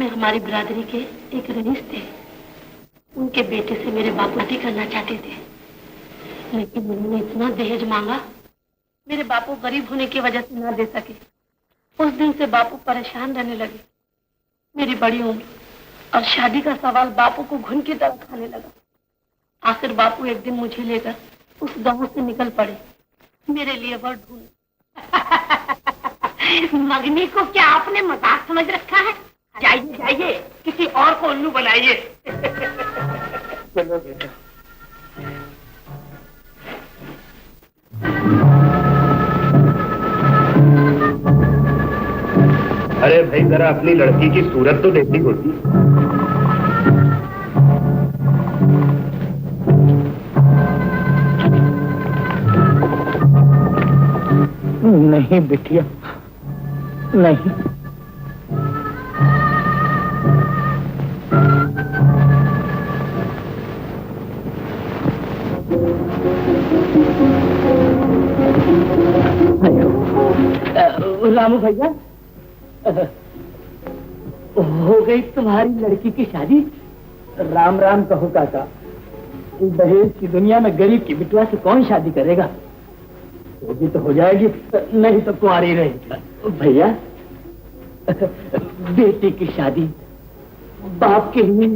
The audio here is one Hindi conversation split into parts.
हमारी बिरादरी के एक रईस थे, उनके बेटे से मेरे बापू शादी करना चाहते थे, लेकिन उन्होंने इतना दहेज मांगा, मेरे बापू गरीब होने की वजह से ना दे सके। उस दिन से बापू परेशान रहने लगे। मेरी बड़ी उम्र और शादी का सवाल बापू को घुन की तरह खाने लगा। आखिर बापू एक दिन मुझे लेकर उस गांव से निकल पड़े, मेरे लिए वर ढूंढ। मगनी को क्या आपने मजाक समझ रखा है? जाइए जाइए, किसी और को उल्लू बनाइए। चलो बेटा। अरे भाई, जरा अपनी लड़की की सूरत तो देखनी होती। नहीं बिटिया, नहीं। रामू भैया, हो गई तुम्हारी लड़की की शादी? राम राम कहो काका। दहेज की दुनिया में गरीब की बिटवा से कौन शादी करेगा? होगी तो हो जाएगी, नहीं तो कुंवारी रहेगी। भैया, बेटी की शादी बाप के लिए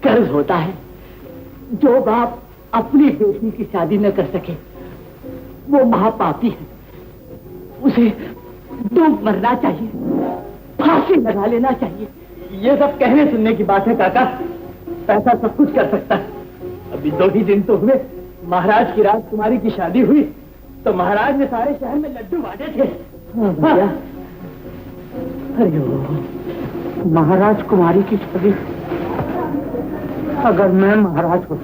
कर्ज होता है। जो बाप अपनी बेटी की शादी न कर सके वो महापापी है। उसे डूब मरना चाहिए, फांसी लगा लेना चाहिए। ये सब कहने सुनने की बात है काका। पैसा सब कुछ कर सकता है। अभी 2 ही दिन तो हुए, महाराज की राजकुमारी की शादी हुई तो महाराज ने सारे शहर में लड्डू बांटे थे। भैया, अरे महाराज कुमारी की शादी, अगर मैं महाराज हो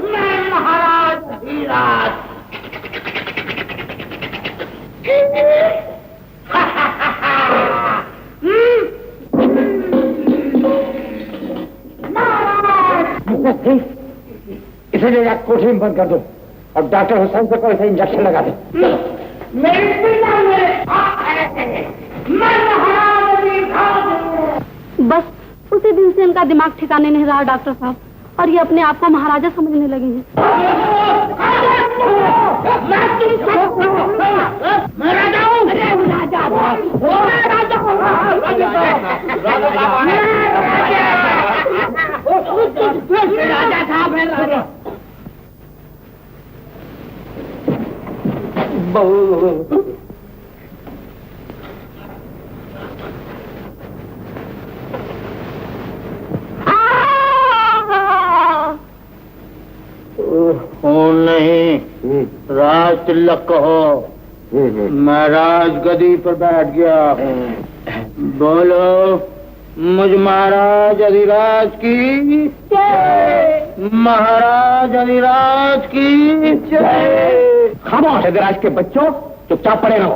मैं महाराज धीराज। इसे ले जाकर कोठरी में बंद कर दो और डॉक्टर हुसैन से कोई सा इंजेक्शन लगा दे। मेरे पिता मेरे मैं बस उसी दिन से इनका दिमाग ठिकाने नहीं रहा डॉक्टर साहब, और ये अपने आप को महाराजा समझने लगे हैं। मैं राजा हूँ, राजा साहब है राजा। नहीं, राज तिलक कहो। मैं राज गदी पर बैठ गया। बोलो, मुझ महाराज अधिराज की जय। महाराज अधिराज की जय। खामोश अधिराज के बच्चों, चुपचाप पड़े रहो।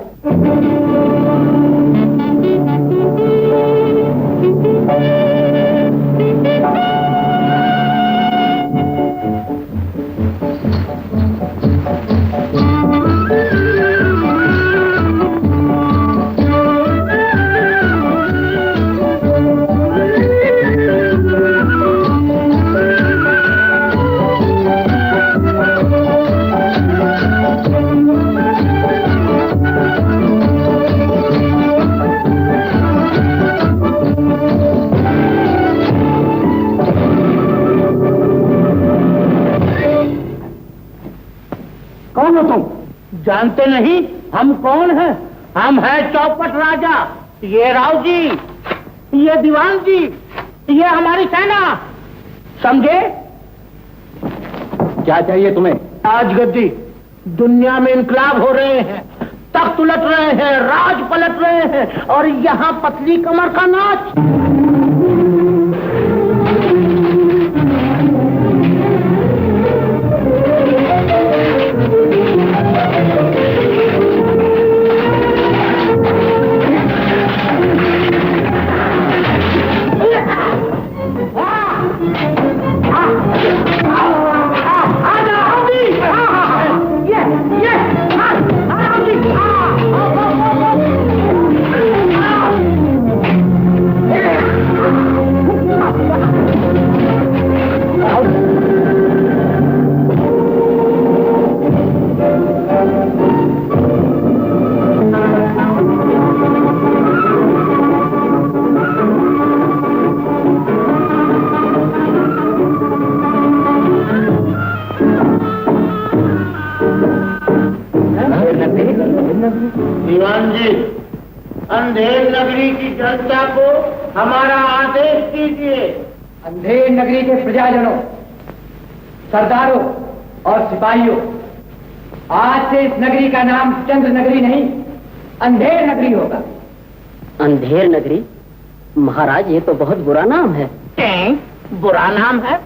कौन हो तुम? जानते नहीं हम कौन हैं? हम हैं चौपट राजा, ये राव जी, ये दीवान जी, ये हमारी सेना, समझे? क्या चाहिए तुम्हें? आज गद्दी, दुनिया में इनकलाब हो रहे हैं, तख्त उलट रहे हैं, राज पलट रहे हैं, और यहाँ पतली कमर का नाच। दीवान जी, अंधेर नगरी की जनता को हमारा आदेश दीजिए। अंधेर नगरी के प्रजाजनों, सरदारों और सिपाहियों, आज से इस नगरी का नाम चंद्र नगरी नहीं, अंधेर नगरी होगा। अंधेर नगरी? महाराज, ये तो बहुत बुरा नाम है। बुरा नाम है?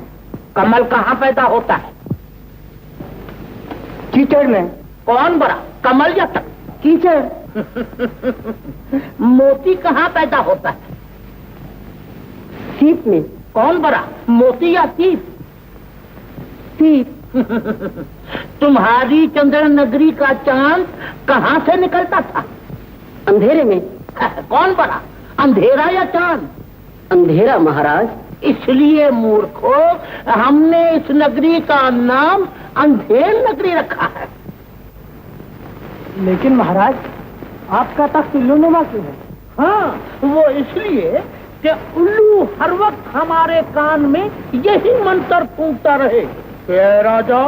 कमल कहाँ पैदा होता है? कीचड़ में। कौन बड़ा, कमल या तक? कीचड़। मोती कहाँ पैदा होता है? सीप में। कौन बड़ा, मोती या सीप? सीप। तुम्हारी चंद्र नगरी का चांद कहाँ से निकलता था? अंधेरे में। कौन बड़ा, अंधेरा या चांद? अंधेरा महाराज। इसलिए मूर्खो, हमने इस नगरी का नाम अंधेर नगरी रखा है। लेकिन महाराज, आपका तख्त उल्लूनुमा क्यों है? हाँ, वो इसलिए कि उल्लू हर वक्त हमारे कान में यही मंत्र फूंकता रहे कि राजा,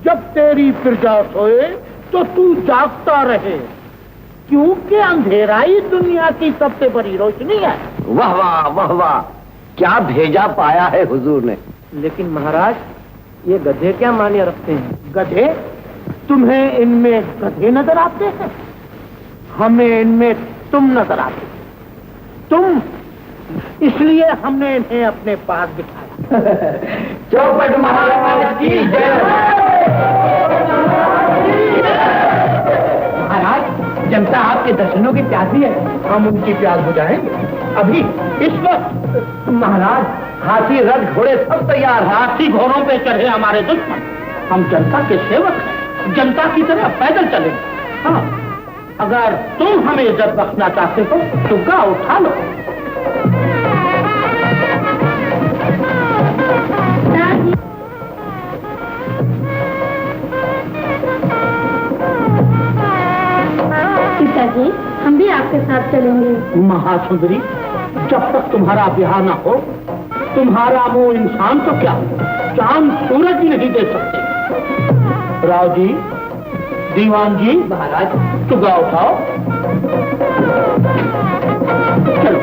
जब तेरी प्रजा सोए तो तू जागता रहे, क्योंकि अंधेरा ही दुनिया की सबसे बड़ी रोशनी है। वाह वाह वाह वाह, क्या भेजा पाया है हुजूर ने। लेकिन महाराज, ये गधे क्या मान्य रखते हैं? गधे? तुम्हें इनमें गधे नजर आते हैं, हमें इनमें तुम नजर आते। तुम, इसलिए हमने इन्हें अपने पास दिखाया। चौपट महाराज की जय। महाराज, जनता आपके दर्शनों की प्यासी है, हम उनकी प्यास बुझाएंगे अभी, इस वक्त। महाराज, हाथी रथ घोड़े सब तैयार। हाथी घोड़ों पे चढ़े हमारे दुश्मन, हम जनता के सेवक हैं, जनता की तरह पैदल चलेंगे। हाँ, अगर तुम हमें इज्जत बख्शना चाहते हो तो गा उठा लो। पिताजी, हम भी आपके साथ चलेंगे। महासुंदरी, जब तक तुम्हारा ब्याह न हो, तुम्हारा मुंह इंसान तो क्या, चांद सूरज भी नहीं दे सकते। राव जी, दीवान जी, महाराज, चुगा उठाओ, चलो।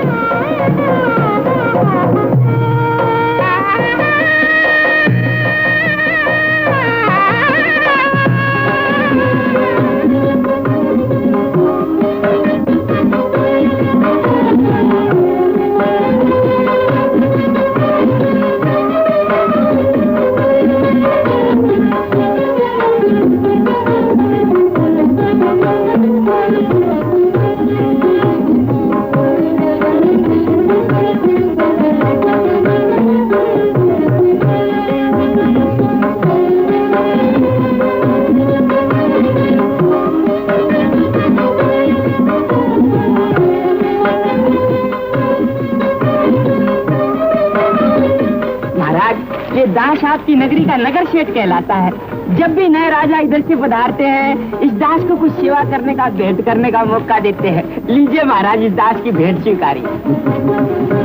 दास आपकी नगरी का नगर शेठ कहलाता है। जब भी नए राजा इधर से पधारते हैं, इस दास को कुछ सेवा करने का, भेंट करने का मौका देते हैं। लीजिए महाराज, इस दास की भेंट स्वीकारिए।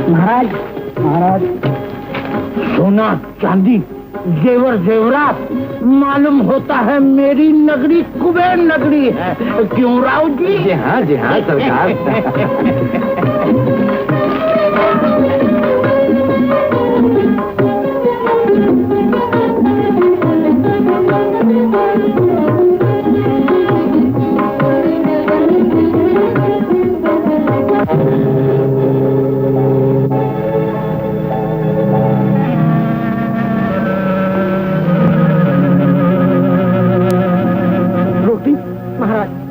महाराज, महाराज, सोना चांदी, जेवर जेवरात मालूम होता है मेरी नगरी कुबेर नगरी है। क्यों राव जी? जी हाँ सरकार।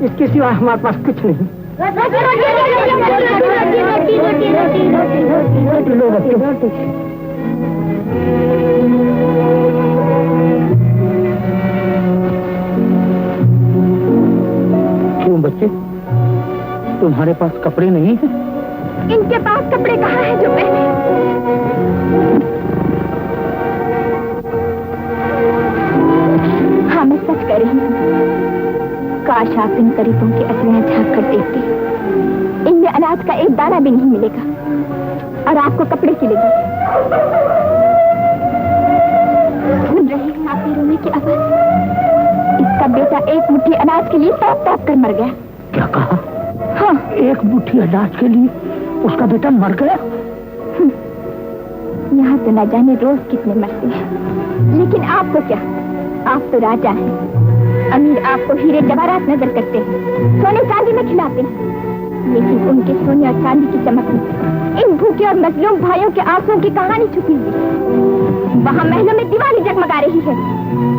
इसके सिवा हमारे पास कुछ नहीं। क्यों बच्चे, तुम्हारे पास कपड़े नहीं हैं? इनके पास कपड़े कहाँ हैं जो पहने? हाँ, मैं सच कह रही हूँ। काश आप इन गरीबों की असलियत झांक कर देखते। इनमें अनाज का एक दाना भी नहीं मिलेगा और आपको कपड़े सिलेंगे। सुन रही हूँ आपके रोने की आवाज। इसका बेटा एक मुट्ठी अनाज के लिए तड़प तड़प कर मर गया। क्या कहा? हाँ, एक मुट्ठी अनाज के लिए उसका बेटा मर गया? यहाँ तो न जाने रोज कितने मरते हैं, लेकिन आपको क्या? आप तो राजा हैं। अमीर आपको हीरे जवाहरात नजर करते हैं, सोने चांदी में खिलाते हैं, लेकिन उनके सोने और चांदी की चमक में इन भूखे और मजलूम भाइयों के आंसुओं की कहानी छुपी है। वहाँ महलों में दिवाली जगमगा रही है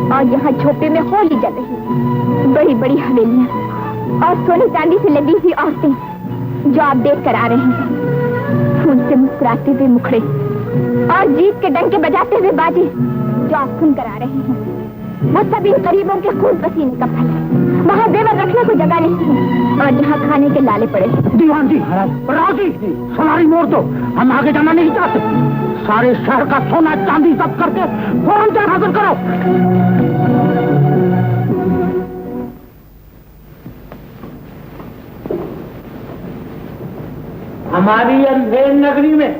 और यहाँ झोपड़े में होली जल रही है। बड़ी बड़ी हवेलियाँ और सोने चांदी से लदी हुई औरतें जो आप देख कर आ रहे हैं, फूल से मुस्कुराते हुए मुखड़े और जीत के डंके बजाते हुए बाजे जो आप सुनकर आ रहे हैं, वो सब इन गरीबों के खून पसीने का फल है। वहाँ देवर रखने को जगह नहीं है और यहाँ खाने के लाले पड़े। दीवान जी, राजी, सवारी मोड़ दो, हम आगे जाना नहीं चाहते। सारे शहर का सोना चांदी सब करके फौरन जान हासिल करो। हमारी अंधेर नगरी में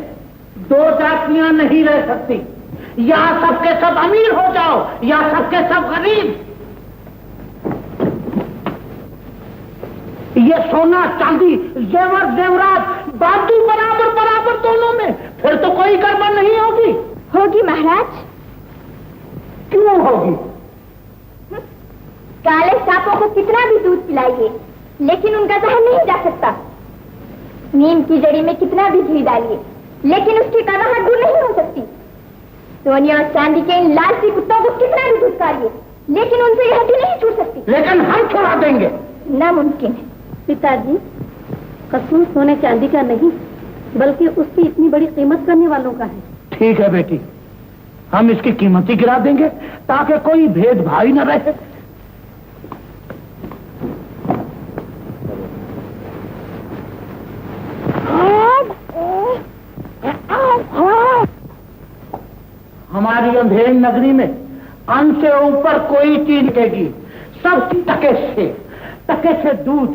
दो जातियां नहीं रह सकती। या सबके सब अमीर हो जाओ या सबके सब गरीब। ये सोना चांदी जेवर जेवरात बाजू बराबर बराबर दोनों में, फिर तो कोई गड़बड़ नहीं होगी। होगी महाराज। क्यों होगी? काले सांपों को कितना भी दूध पिलाइए, लेकिन उनका जहर नहीं जा सकता। नीम की जड़ी में कितना भी घी डालिए, लेकिन उसकी कड़वाहट दूर नहीं हो सकती। सोनिया और चांदी के इन लालची कुत्तों को कितना भी धुतकारिए, लेकिन उनसे यह हड्डी नहीं छूट सकती। लेकिन हम छुड़ा देंगे। नामुमकिन है। पिताजी, कसूर सोने चांदी का नहीं, बल्कि उसकी इतनी बड़ी कीमत करने वालों का है। ठीक है बेटी, हम इसकी कीमत ही गिरा देंगे ताकि कोई भेदभाव न रहे। हमारी अंधेर नगरी में अन्न से ऊपर कोई चीज देगी। सब टके से दूध,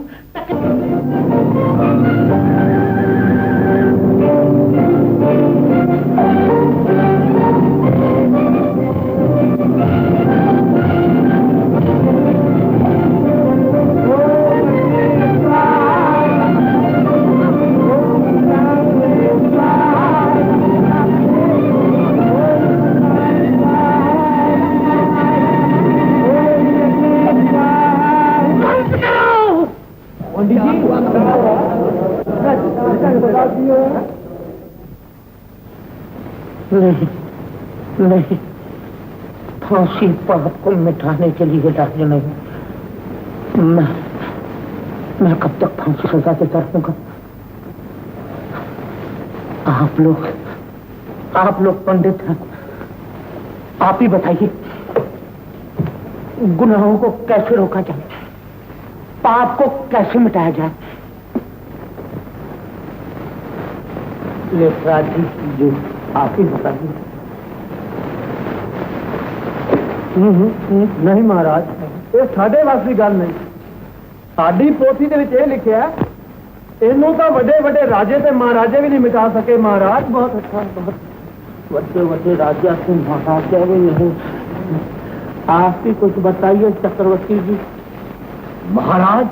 नहीं, फांसी पाप को मिटाने के लिए इलाज नहीं। मैं कब तक फांसी सजा देता रहूंगा? आप लोग पंडित हैं, आप ही बताइए गुनाहों को कैसे रोका जाए, पाप को कैसे मिटाया जाए। लेखराज जी, आप ही बताइए। नहीं महाराज, ये साडे वास की गल नहीं। साडी पोथी दे विच ये लिखिया है, इनू तो वड्डे वड्डे राजे ते महाराजे भी नहीं मिटा सके। महाराज बहुत अच्छा, बहुत वड्डे वड्डे राजा से महाराजा भी नहीं। आप ही कुछ बताइए चक्रवर्ती जी। महाराज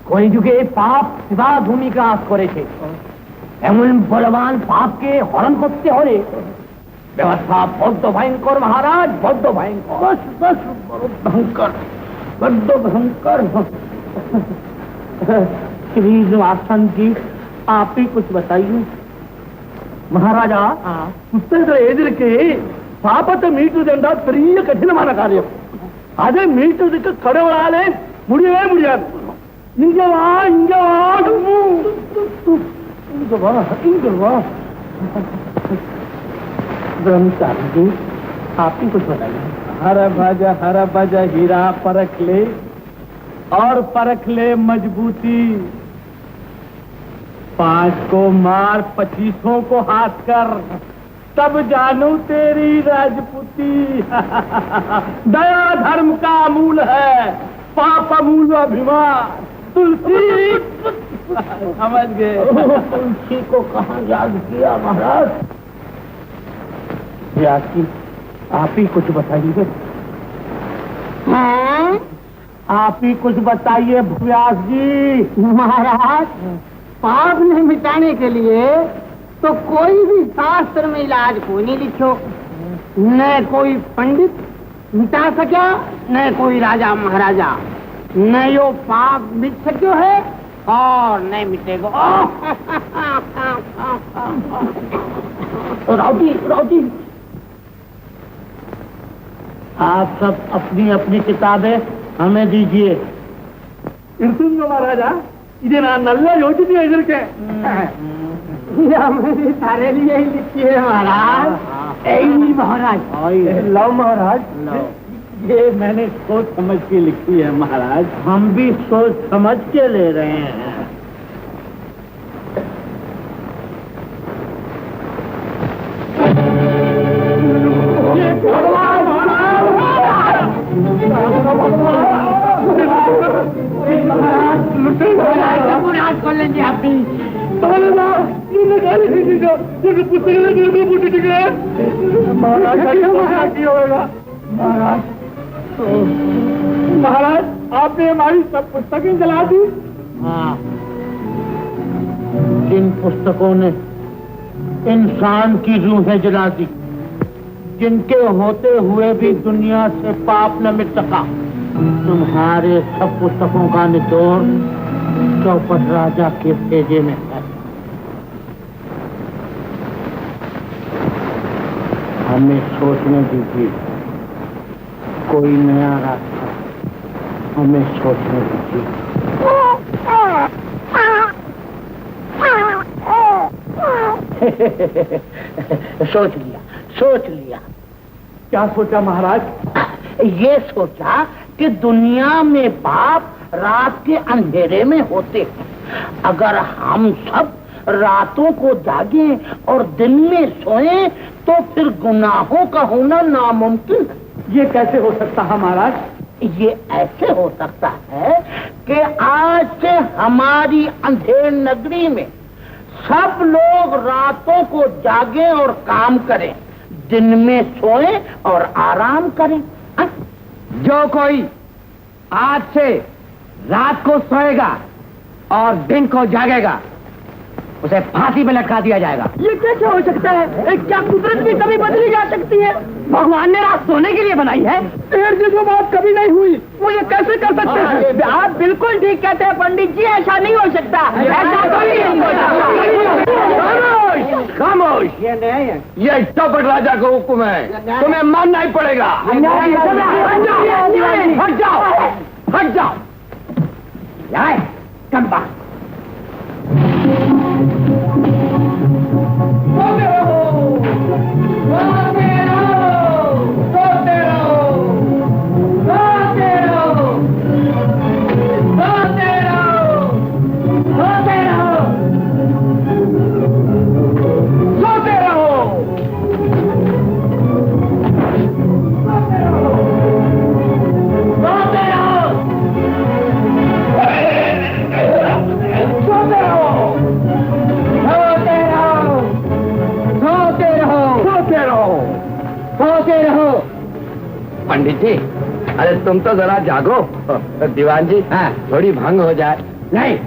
कोई जुगे पाप शिवा भूमिका করেছে এমন বলবান পাপকে হরণ করতে হলে ব্যবস্থা বড্ড ভয়ঙ্কর মহারাজ, বড্ড ভয়ঙ্কর। बस बस भयंकर, बड्ड भयंकर। श्री निवासन जी आप ही कुछ बताइए। ಮಹಾರಾಜ ಪುಸ್ತಕಗಳ ಎದುರಿಕೆ ಪಾಪத்தை மீட்டுதுண்டா பெரிய கடினமான காரியம். அதை மீட்டுறதுக்கு கடவுளாலே முடியவே முடியாது. இங்க வா, இங்க வா, இங்க வா, இங்க வா। ब्रह्मचारी जी आप ही कुछ बताइए। हरा भाजा हीरा परख ले और परख ले मजबूती। 5 को मार 25 को हाथ कर, तब जानू तेरी राजपूती। दया धर्म का मूल है, पाप मूल अभिमान। तुलसी समझ गए? तुलसी को कहाँ याद किया महाराज। व्यास जी आप ही कुछ बताइए। हाँ? आप ही कुछ बताइए व्यास जी। महाराज पाप नहीं मिटाने के लिए तो कोई भी शास्त्र में इलाज कोई नहीं लिखो। न कोई पंडित मिटा सका, न कोई राजा महाराजा। न यो पाप मिट सको है और नहीं मिटेगा। राउती आप सब अपनी अपनी किताबें हमें दीजिए। ಇರ್ತೀನಿ ಮಹಾರಾಜ, ಇದೇ ನಾನು ನಲ್ಲ ಯೋಚಿಸಿ ಎದುರಿಕೆ सारे लिए ही लिखी है महाराज। महाराज लव महाराज, ये मैंने सोच समझ के लिखी है महाराज। हम भी सोच समझ के ले रहे हैं। खोल लेंगे आप भी। महाराज आपने हमारी सब पुस्तकें जला दी। हाँ, जिन पुस्तकों ने इंसान की रूहें जला दी, जिनके होते हुए भी दुनिया से पाप न मिट सका, तुम्हारे सब पुस्तकों का निचोड़ चौपट राजा के भेजे में है। हमें सोचने दीजिए कोई नया रास्ता, हमें सोचने दीजिए। सोच लिया। क्या सोचा महाराज? ये सोचा कि दुनिया में पाप रात के अंधेरे में होते हैं। अगर हम सब रातों को जागें और दिन में सोएं तो फिर गुनाहों का होना नामुमकिन है। ये कैसे हो सकता है महाराज? ये ऐसे हो सकता है कि आज से हमारी अंधेर नगरी में सब लोग रातों को जागें और काम करें, दिन में सोएं और आराम करें। जो कोई आज से रात को सोएगा और दिन को जागेगा उसे फांसी में लटका दिया जाएगा। ये कैसे हो सकता है? क्या कुदरत भी कभी बदली जा सकती है? भगवान ने रात सोने के लिए बनाई है। फिर जो बात कभी नहीं हुई वो ये कैसे कर सकते हैं? आप बिल्कुल ठीक कहते हैं पंडित जी, ऐसा नहीं हो सकता। ऐसा कोई नहीं हो सकता। खामोश, ये चौपट राजा का हुक्म है, तुम्हें मानना ही पड़ेगा। हट जाओ। कम बात। जी। अरे तुम तो जरा जागो दीवान जी। हाँ, थोड़ी भंग हो जाए। नहीं,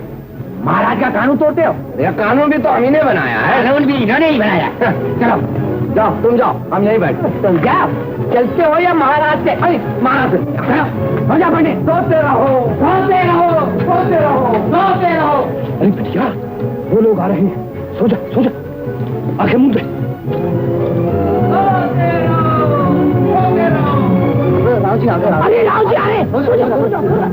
महाराज का कानून तोड़ते हो? यह कानून भी तो हम ही ने बनाया है। कानून भी इन्होंने ही बनाया। चलो जाओ, तुम जाओ, हम यहीं बैठे। तुम जाओ, चलते हो या महाराज से? अरे महाराज से हो जा बने। सोते रहो, सोते रहो, सोते रहो, सोते रहो। अरे बिटिया, वो लोग आ रहे हैं। सो जा, सो जा, आंखें मूंद ले। राव जी आ गए। अरे राव जी आ रहे। सो जा, सो जा, सो जा।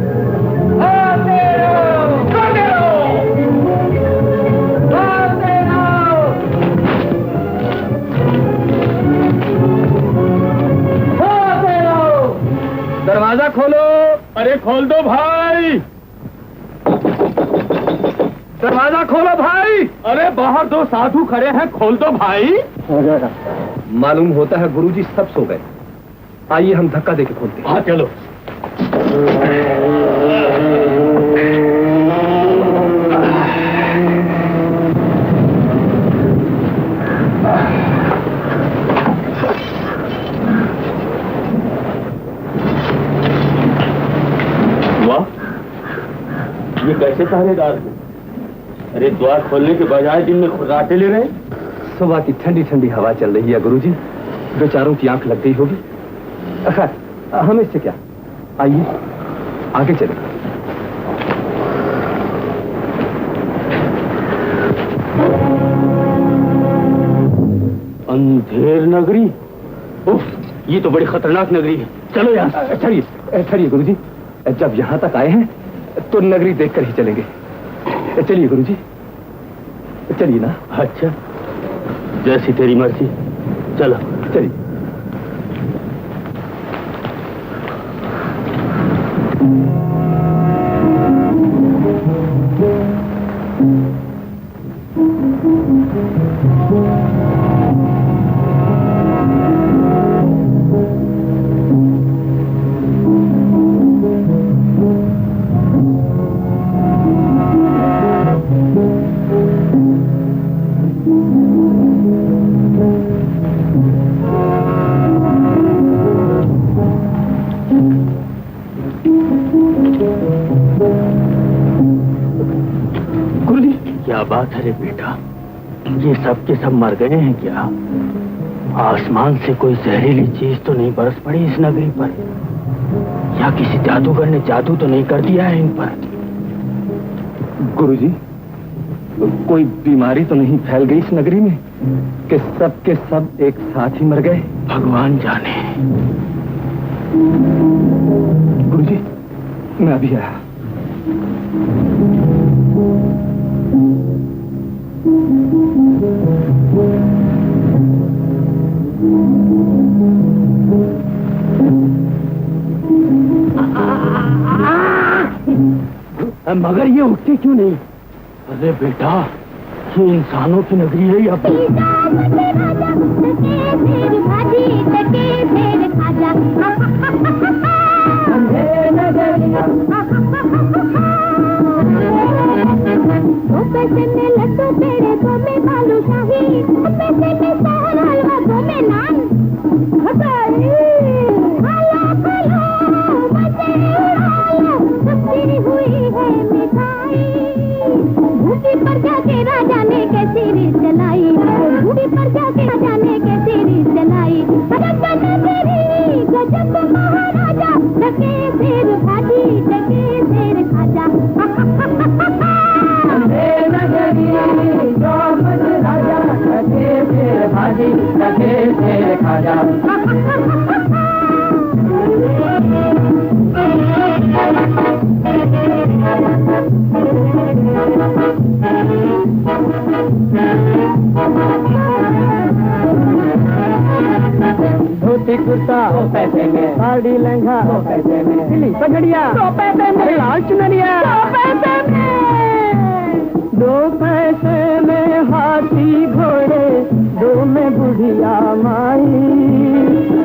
दरवाजा खोलो। अरे खोल दो भाई, दरवाजा खोलो भाई। अरे बाहर दो साधु खड़े हैं, खोल दो भाई। मालूम होता है गुरुजी सब सो गए। आइए हम धक्का देके खोलते हैं। हाँ चलो। ये कैसे पहरेदार हैं? अरे द्वार खोलने के बजाय दिन में खुराटे ले रहे। सुबह की ठंडी ठंडी हवा चल रही है गुरुजी, बेचारों की आंख लग गई होगी। हम इससे क्या, आइए आगे चले। अंधेर नगरी। उफ, ये तो बड़ी खतरनाक नगरी है। चलो यहाँ। चलिए चलिए गुरुजी, जब यहाँ तक आए हैं तो नगरी देखकर ही चलेंगे। चलिए गुरुजी, चलिए ना। अच्छा, जैसी तेरी मर्जी। चलो चलिए। क्या बात है रे बेटा, ये सब के सब मर गए हैं क्या? आसमान से कोई जहरीली चीज तो नहीं बरस पड़ी इस नगरी पर? या किसी जादूगर ने जादू तो नहीं कर दिया है इन पर? गुरुजी, कोई बीमारी तो नहीं फैल गई इस नगरी में कि सब के सब एक साथ ही मर गए? भगवान जाने। गुरुजी, मैं अभी आया। मगर ये उठते क्यों नहीं? अरे बेटा, ये इंसानों की नगरी है या पर जाके राजा ने कैसी रीत चलाई, बूढ़ी पर जाके राजा ने कैसी रीत चलाई। गजब महाराजा, टके शेर भाजी, टके शेर खाजा। राजा टके शेर भाजी, टके शेर खाजा। धोती कुर्ता 100 पैसे में, साड़ी लहंगा 100 पैसे में, दिल्ली पगड़िया 100 पैसे में, लाल चुनरिया 100 पैसे में, 2 पैसे में हाथी घोड़े, 2 में बुढ़िया माई,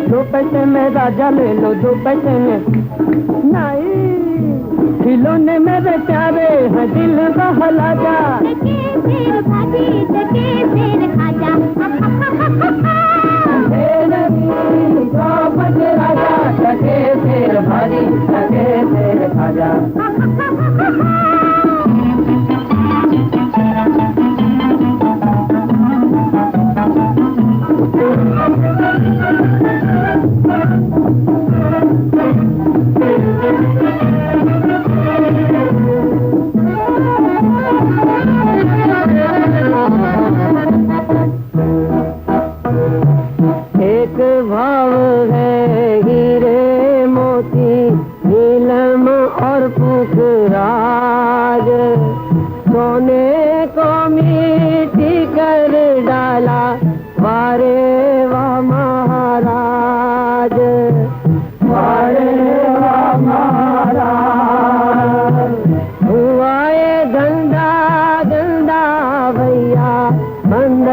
2 पैसे में राजा ले लो, 2 पैसे में नहीं। खिलौने मेरे प्यारे हैं, दिल बहला जा। टके शेर भाजी, टके शेर खाजा। राजा चखे शेर भाजी चखे शेर खाजा। एक भाव है हीरे मोती नीलम और पुखराज, सोने को मिट्टी कर डाला वारे वाह महाराज, वारे वाह महाराज। हुआ ये धंधा गंदा भैया बंद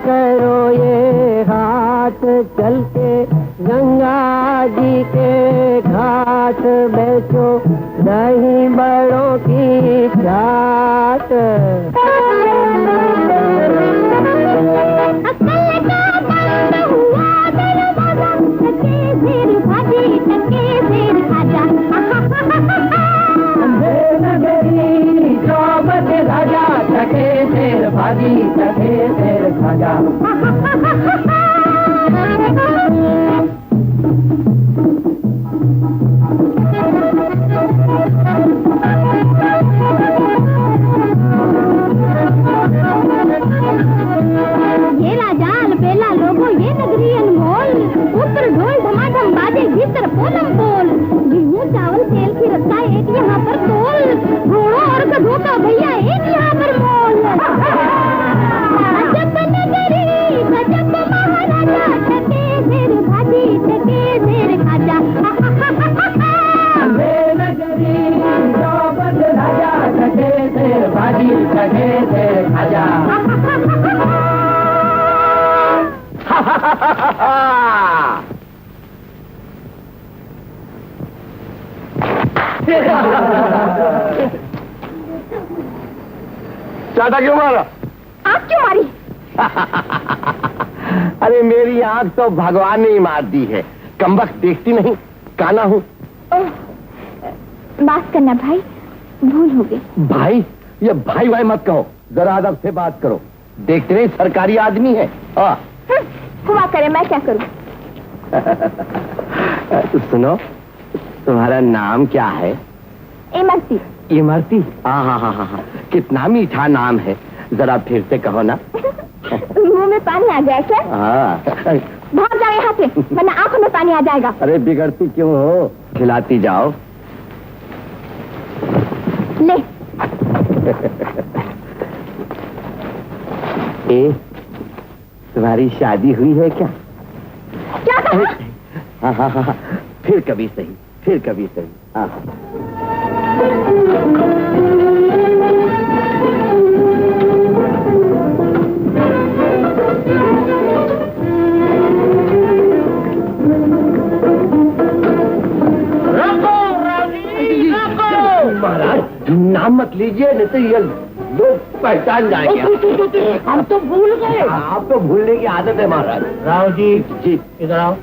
करो ये हाथ, चल के गंगा जी के घाट बेचो दही बड़ों की चाट। राजा चखे शेर भाजी चखे शेर खाजा। ये राजा अलबेला लोगों ये नगरी अनमोल, ऊपर ढोल धमाधम बाजे भीतर पोलम पोल, गेहूं चावल तेल की रस्ता एक यहाँ पर तोल, घोड़ों और गधों का भैया एक यहाँ पर मोल। अजब नगरी गजब महाराजा चखे शेर भाजी चखे शेर खाजा। नगरी चौबत राजा चखे शेर भाजी चखे शेर खाजा। चाटा क्यों मारा? आप क्यों मारी? अरे मेरी आंख तो भगवान ने ही मार दी है, कमबख्त देखती नहीं, काना हूँ। माफ करना भाई, भूल हो गई। भाई? ये भाई भाई मत कहो, जरा अदब से बात करो, देखते नहीं सरकारी आदमी है। हुआ करे, मैं क्या करूं? सुनो, तुम्हारा नाम क्या है? इमरती। इमरती? हाँ, कितना मीठा नाम है, जरा फिर से कहो ना। मुंह में पानी आ जाए क्या? भाग जाओ यहाँ से, वरना आंखों में पानी आ जाएगा। अरे बिगड़ती क्यों हो, खिलाती जाओ। ले। तुम्हारी शादी हुई है क्या? क्या कहा? हाँ, फिर कभी सही। हाँ। महाराज नाम मत लीजिए, नहीं तो ये लोग पहचान जाएंगे। हम तो भूल गए। आप तो भूलने की आदत है महाराज। राव जी इधर आओ।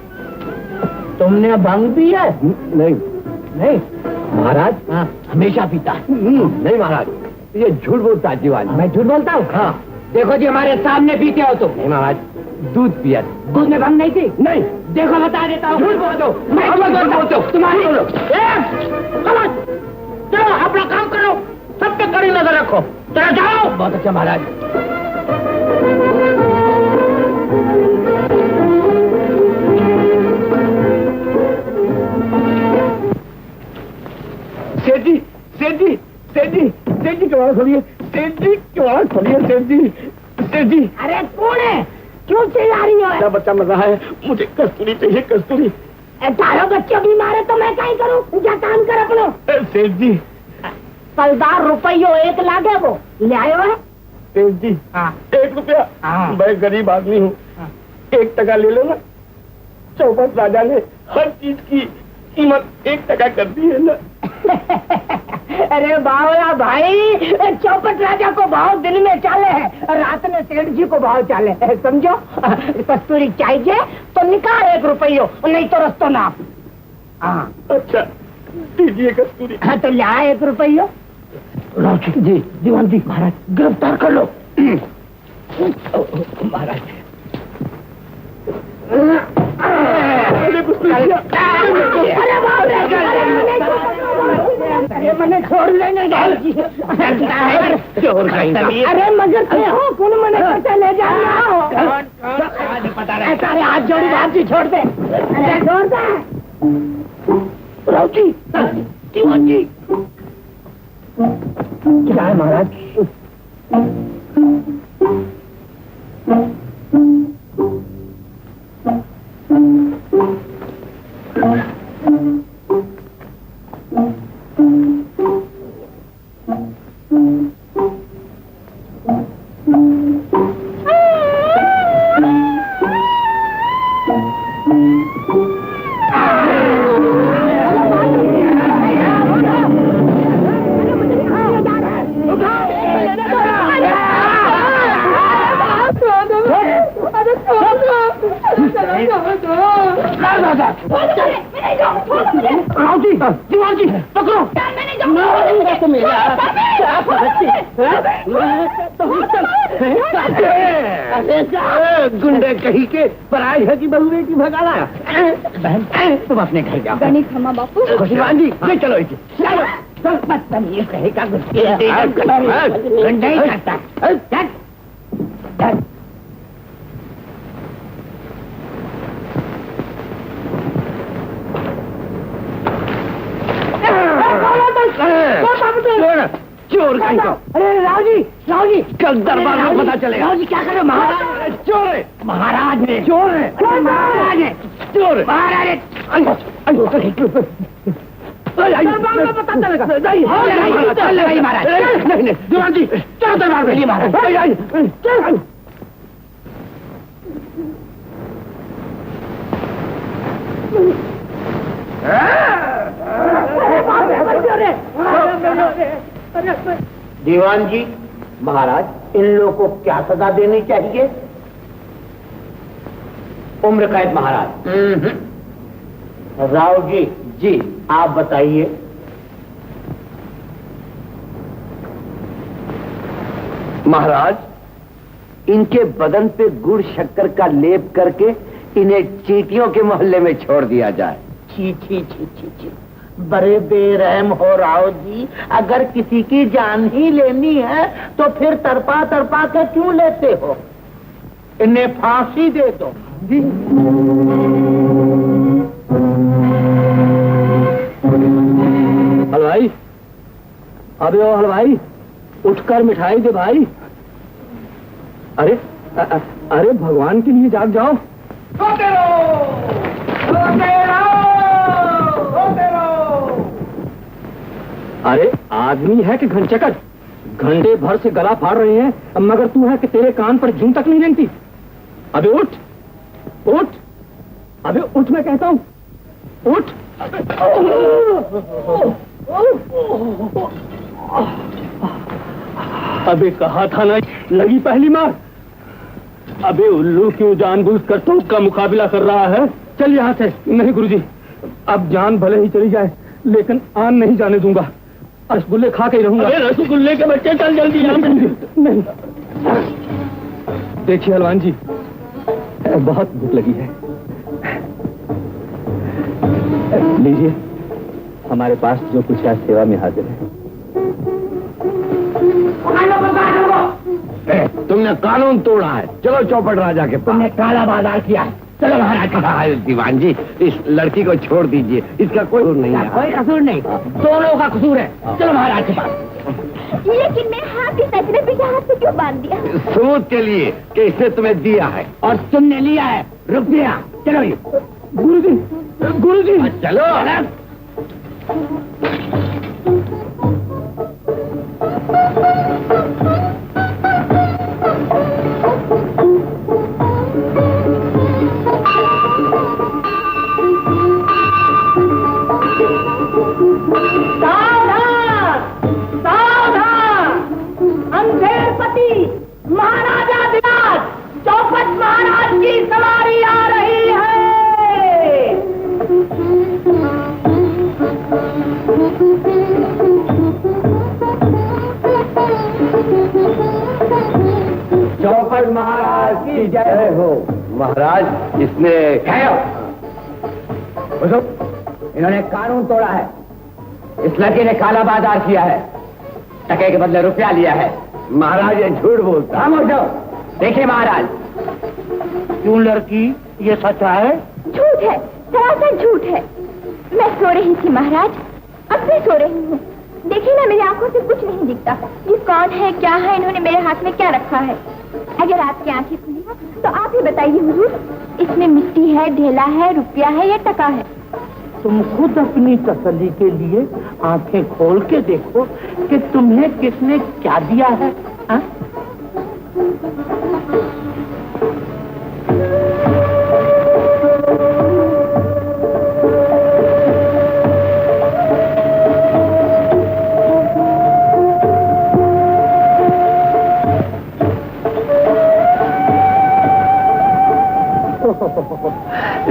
तुमने भंग पी है? नहीं महाराज। हाँ। हमेशा पीता है। नहीं महाराज, ये झूठ बोलता है जीवान। मैं झूठ बोलता हूँ? हाँ। देखो जी, हमारे सामने पीते हो तुम। नहीं महाराज, दूध पिया। दूध में भंग नहीं थी? नहीं। देखो बता देता हूँ। झूठ बोल दो। मैं झूठ बोलता हूँ तुम्हारी। चलो अपना काम करो, सब पे कड़ी नजर रखो। चलो जाओ। बहुत अच्छा महाराज। सेठ जी क्यों खोलिए? सेठ जी। अरे कौन है? क्यों चिल्ला रही हो? क्या बच्चा मर रहा है, मुझे कस्तूरी चाहिए, कस्तूरी। चारों बच्चे बीमार है तो मैं क्या करूँ? क्या काम कर अपनो? सेठ जी, फलदार रुपये 1 लाख है, वो ले आयो है? सेठ जी, 1 रुपया? मैं गरीब आदमी हूँ, 1 टका ले लो ना। चौपट राजा ने हर चीज की कीमत 1 टका कर दी है ना। अरे बावला भाई, चौपट राजा को भाव दिन में चाले है, रात में सेठ जी को भाव चाले है, समझो। कस्तूरी चाहिए तो निकाल 1 रुपये, नहीं तो रस्तो नाप। हाँ अच्छा दीजिए कस्तूरी। हाँ तो ले 1 रुपये। जी दीवान जी, महाराज गिरफ्तार कर लो। महाराज अरे मैंने छोड़ लेने चोर कहीं। अरे मगर से हो कौन मने करते ले जाना। अरे हाथ जोड़ी बात जी छोड़ दे। अरे छोड़ दे राव जी, दीवान जी। क्या है महाराज? दीवान जी पकड़ो। गुंडे कहीं के पराई है कि बहुए की भगाना। बहन तुम अपने घर जाओ। गणित क्षमा बापू। दीवान जी ले चलो इसे। चलो बदतमीज कहेगा गुस्से नहीं करता। चोर कहीं का। अरे राव जी कल दरबार में पता चलेगा। राव जी क्या करे? महाराज चोर है। महाराज है चोर है। महाराज है चोर है। महाराज है। दरबार में पता चलेगा। नहीं महाराज, नहीं दीवान जी चलो दरबार में। महाराज दीवान जी, महाराज इन लोगों को क्या सजा देनी चाहिए? उम्र कैद महाराज। राव जी आप बताइए। महाराज इनके बदन पे गुड़ शक्कर का लेप करके इन्हें चींटियों के मोहल्ले में छोड़ दिया जाए। छी बड़े बेरहम हो राव जी। अगर किसी की जान ही लेनी है तो फिर तरपा के क्यों लेते हो? इन्हें फांसी दे दो। जी हलवाई, अबे ओ हलवाई उठकर मिठाई दे भाई। अरे अरे भगवान के लिए जाग जाओ। अरे आदमी है कि घनचकट, घंटे भर से गला फाड़ रहे हैं, मगर तू है कि तेरे कान पर जूं तक नहीं रेंगती। अबे उठ उठ, अबे उठ मैं कहता हूँ, उठ। अबे कहा था ना, लगी पहली मार। अबे उल्लू क्यों जानबूझकर तोप का मुकाबला कर रहा है? चल यहाँ से। नहीं गुरुजी, अब जान भले ही चली जाए लेकिन आन नहीं जाने दूंगा। रसगुल्ले खा के ही रहूंगा। अरे रसगुल्ले के बच्चे, चल जल्दी यहाँ से। नहीं देखिए हलवान जी, बहुत भूख लगी है, लीजिए हमारे पास जो कुछ है सेवा में हाजिर है। तुमने कानून तोड़ा है, चलो चौपट राजा के पास। तुमने काला बाजार किया है, चलो महाराज। दीवान जी इस लड़की को छोड़ दीजिए, इसका कोई कसूर नहीं है। कोई कसूर नहीं, दोनों का कसूर है। चलो महाराज के पास। लेकिन मैं हाथ ही सच में पीछे हाथ से क्यों बांध दिया? सबूत के लिए कि इसने तुम्हें दिया है और तुमने लिया है। रुक दिया। चलो ये गुरुजी चलो। चौपट महाराज की जय हो। महाराज इसने इन्होंने कानून तोड़ा है। इस लड़के ने काला बाजार किया है, टके के बदले रुपया लिया है। महाराज ये झूठ बोलता। हम जाओ देखिए महाराज। क्यों लड़की, ये सच है? झूठ है, सरासर झूठ है। मैं सो रही थी महाराज, अब भी सो रही हूँ। देखिए ना, मेरी आंखों से कुछ नहीं दिखता। ये कौन है, क्या है, इन्होंने मेरे हाथ में क्या रखा है? अगर आपकी आंखें खुली हो तो आप ही बताइए हुजूर, इसमें मिट्टी है, ढेला है, रुपया है या टका है? तुम खुद अपनी तसल्ली के लिए आंखें खोल के देखो कि तुम्हें किसने क्या दिया है। हा?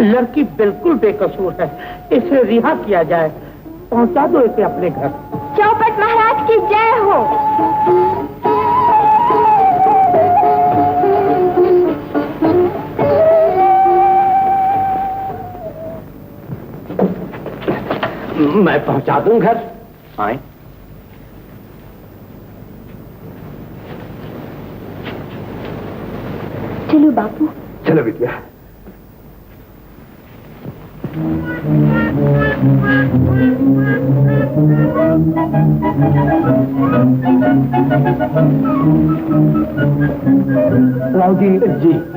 लड़की बिल्कुल बेकसूर है, इसे रिहा किया जाए। पहुंचा दो इसे अपने घर। चौपट महाराज की जय हो। मैं पहुंचा दूं घर। आए। चलो बापू। चलो बिटिया। राव जी,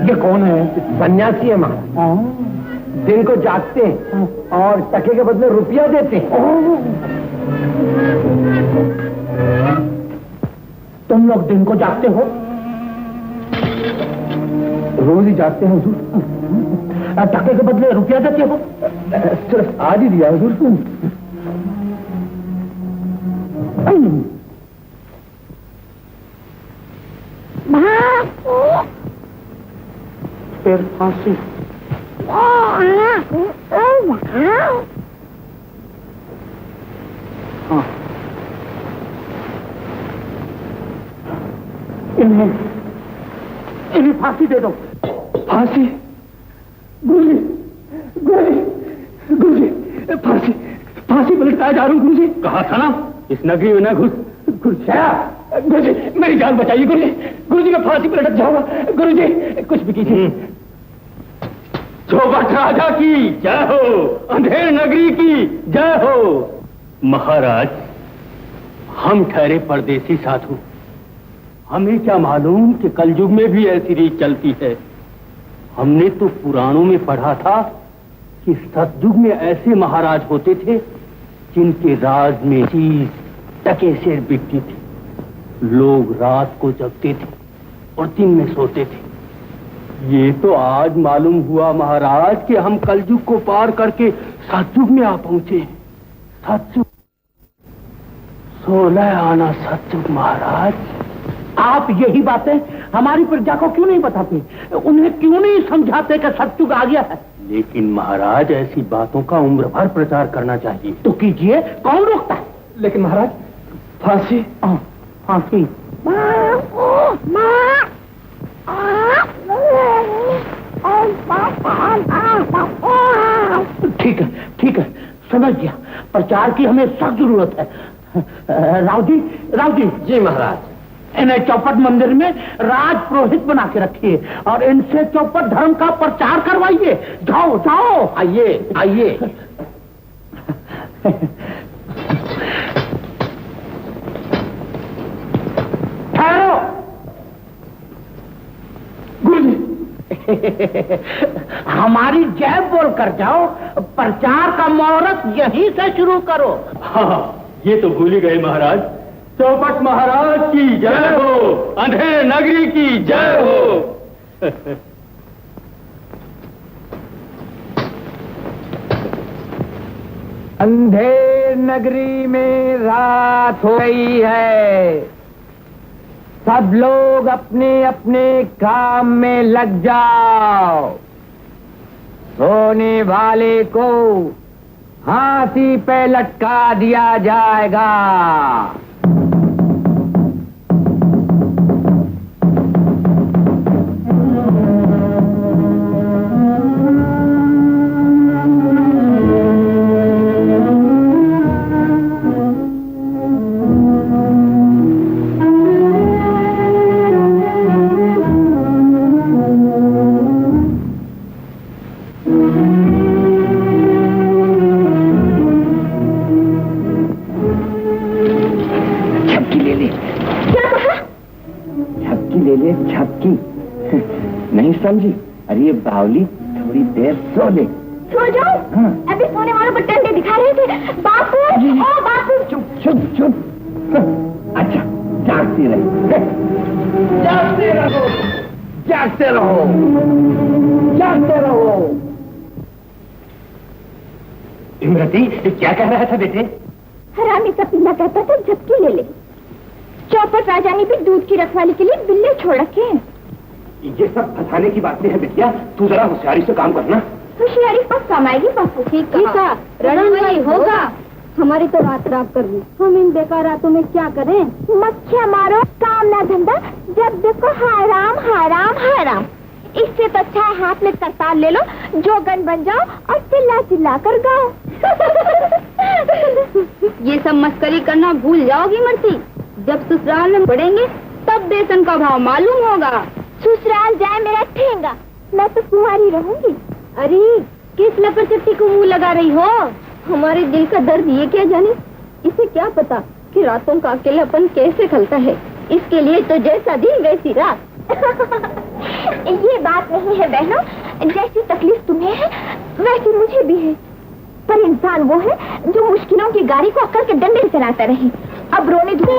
ये कौन है? सन्यासी है महाराज। दिन को जागते हैं और टके के बदले रुपया देते हैं। तुम लोग दिन को जागते हो? रोज ही जागते हैं हुजूर। टके के बदले रुपया देते हो? सिर्फ आज ही दिया हुजूर। फिर फांसी। हाँ। इन्हें फांसी दे दो। फांसी? गुरुजी, गुरुजी, गुरुजी, फांसी, फांसी पर लटकाया जा रहा हूँ गुरुजी। कहा था ना इस नगरी में न घुस। गुरुजी, मेरी जान बचाइए गुरुजी। गुरुजी मैं फांसी पर लटक जाऊंगा। गुरुजी कुछ भी कीजिए। चौपट राजा की जय हो, अंधेर नगरी की जय हो। महाराज, हम ठहरे परदेसी साधु, हमें क्या मालूम कि कलयुग में भी ऐसी रीत चलती है। हमने तो पुराणों में पढ़ा था कि सतयुग में ऐसे महाराज होते थे जिनके राज में चीज टके से बिकती थी। लोग रात को जगते थे और दिन में सोते थे। ये तो आज मालूम हुआ महाराज कि हम कलयुग को पार करके सतयुग में आ पहुंचे। सतयुग, 16 आना सतयुग महाराज। आप यही बातें हमारी प्रजा को क्यों नहीं बताते? उन्हें क्यों नहीं समझाते कि सतयुग आ गया है? लेकिन महाराज ऐसी बातों का उम्र भर प्रचार करना चाहिए। तो कीजिए, कौन रोकता है? लेकिन महाराज फांसी। फांसी। ठीक है, ठीक है, समझ गया। प्रचार की हमें सख्त जरूरत है। राव जी, राव जी। जी महाराज। इन्हें चौपट मंदिर में राज पुरोहित बना के रखिए और इनसे चौपट धर्म का प्रचार करवाइए। जाओ जाओ। आइए आइए। ठहरो गुरुजी। हमारी जय बोल कर जाओ। प्रचार का मुहूर्त यहीं से शुरू करो। हाँ, ये तो भूल ही गए महाराज। चौपट महाराज की जय हो, अंधेर नगरी की जय हो। अंधेर नगरी में रात हो गई है। सब लोग अपने अपने काम में लग जाओ। सोने वाले को फांसी पे लटका दिया जाएगा। ले ले। क्या कहा? झपकी ले ले, झपकी। नहीं समझी? अरे बावली, थोड़ी देर सो ले। सो जाओ? हाँ। अभी सोने वालों पर डंडे दिखा रहे थे। बापू, ओ बापू। चुप चुप चुप। अच्छा, जागती रही, जागते रहो, जागते रहो, जागते रहो। इमरती, क्या कह रहा था बेटे? हरामी सा पिल्ला कहता था झपकी ले ले। चौपट राजा ने भी दूध की रखवाली के लिए बिल्ले छोड़ रखे हैं। ये सब फंसाने की बातें हैं बिटिया, तू जरा होशियारी से काम करना। होशियारी पर काम आएगी बापू। ठीक कहा, रणवई होगा। हमारी तो रात खराब कर दी। हम इन बेकार रातों में क्या करें? मक्खियाँ मारो, काम ना धंधा, जब देखो हराम हराम हराम। इससे तो अच्छा है हाथ में करताल ले लो, जोगन बन जाओ और चिल्ला चिल्ला कर गाओ। ये सब मस्करी करना भूल जाओगी मर्ती। जब ससुराल में पड़ेंगे तब बेसन का भाव मालूम होगा। ससुराल जाए मेरा ठेंगा, मैं तो कुंवारी रहूंगी। अरे किस लपरचट्टी को मुंह लगा रही हो? हमारे दिल का दर्द ये क्या जाने, इसे क्या पता कि रातों का अकेलापन कैसे खलता है। इसके लिए तो जैसा दिन वैसी रात। ये बात नहीं है बहनों, जैसी तकलीफ तुम्हें है वैसी मुझे भी है। पर इंसान वो है जो मुश्किलों की गाड़ी को अकड़ के डंडे से चलाता रहे। अब रोने दो।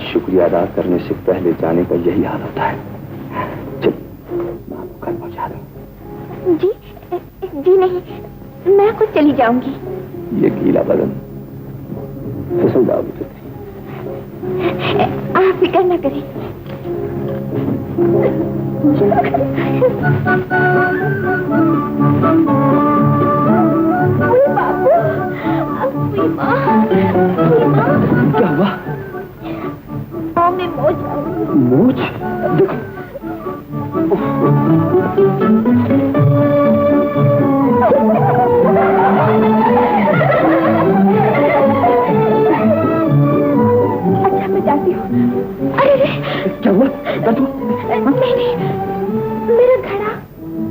शुक्रिया अदा करने से पहले जाने का यही हाल होता है। चल, मैं आपको घर पहुंचा दूं। जी जी नहीं, मैं खुद चली जाऊंगी। ये गीला बदन फिसल जाओगी तो। आप फिक्र न करें। क्या हुआ? में मोच मोच देखो। अच्छा मैं जाती हूँ। अरे क्या हुआ? नहीं, मेरा घड़ा।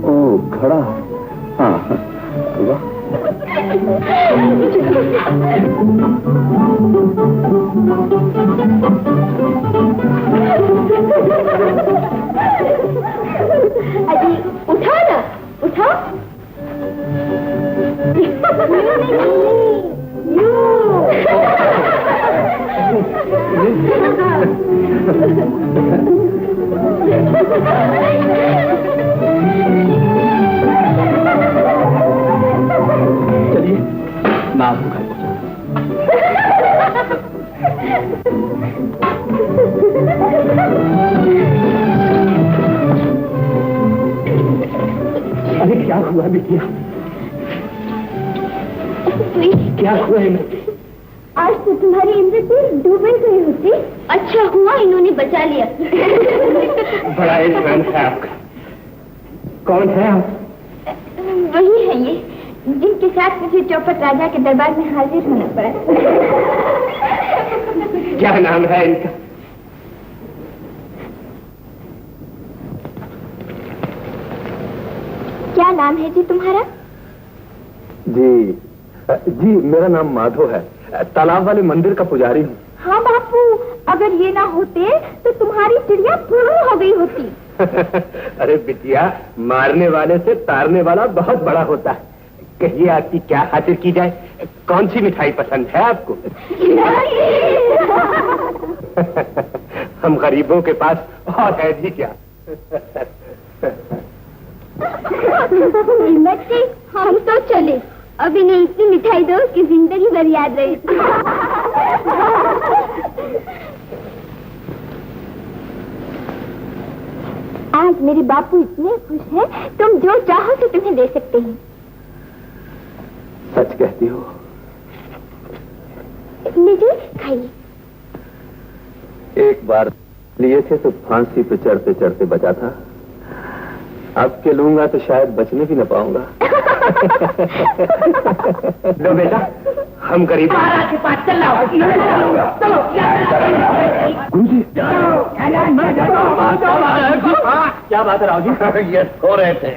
ओ घड़ा, हाँ हाँ। अजी उठा ना, उठा। चलिए मैं आपको घर अरे क्या हुआ बिटिया? क्या हुआ है? आज तो तुम्हारी इज्जत डूब गई होती। अच्छा हुआ इन्होंने बचा लिया। बड़ा एहसान है आपका। कौन है आप? वही है ये जिनके साथ मुझे चौपट राजा के दरबार में हाजिर होना पड़ा। क्या नाम है इनका? क्या नाम है जी तुम्हारा? जी मेरा नाम माधव है, तालाब वाले मंदिर का पुजारी हूँ। हाँ बापू, अगर ये ना होते तो तुम्हारी चिड़िया फुर्र हो गई होती। अरे बिटिया, मारने वाले से तारने वाला बहुत बड़ा होता है। कहिए आपकी क्या हासिल की जाए? कौन सी मिठाई पसंद है आपको? हम गरीबों के पास और है भी क्या? बच्चे हम तो चले, अब इन्हें इतनी मिठाई दो कि जिंदगी भर याद रहे। आज मेरे बापू इतने खुश हैं, तुम जो चाहो तो तुम्हें दे सकते हैं। सच कहती हो? लीजिए खाइए। एक बार लिए थे तो फांसी पे चढ़ते चढ़ते बचा था, अब के लूंगा तो शायद बचने भी न पाऊंगा। लो बेटा, हम गरीब महाराज के पास चल रहा हूँ। चलो गुरुजी। क्या बात है राव जी? ये सो रहे थे।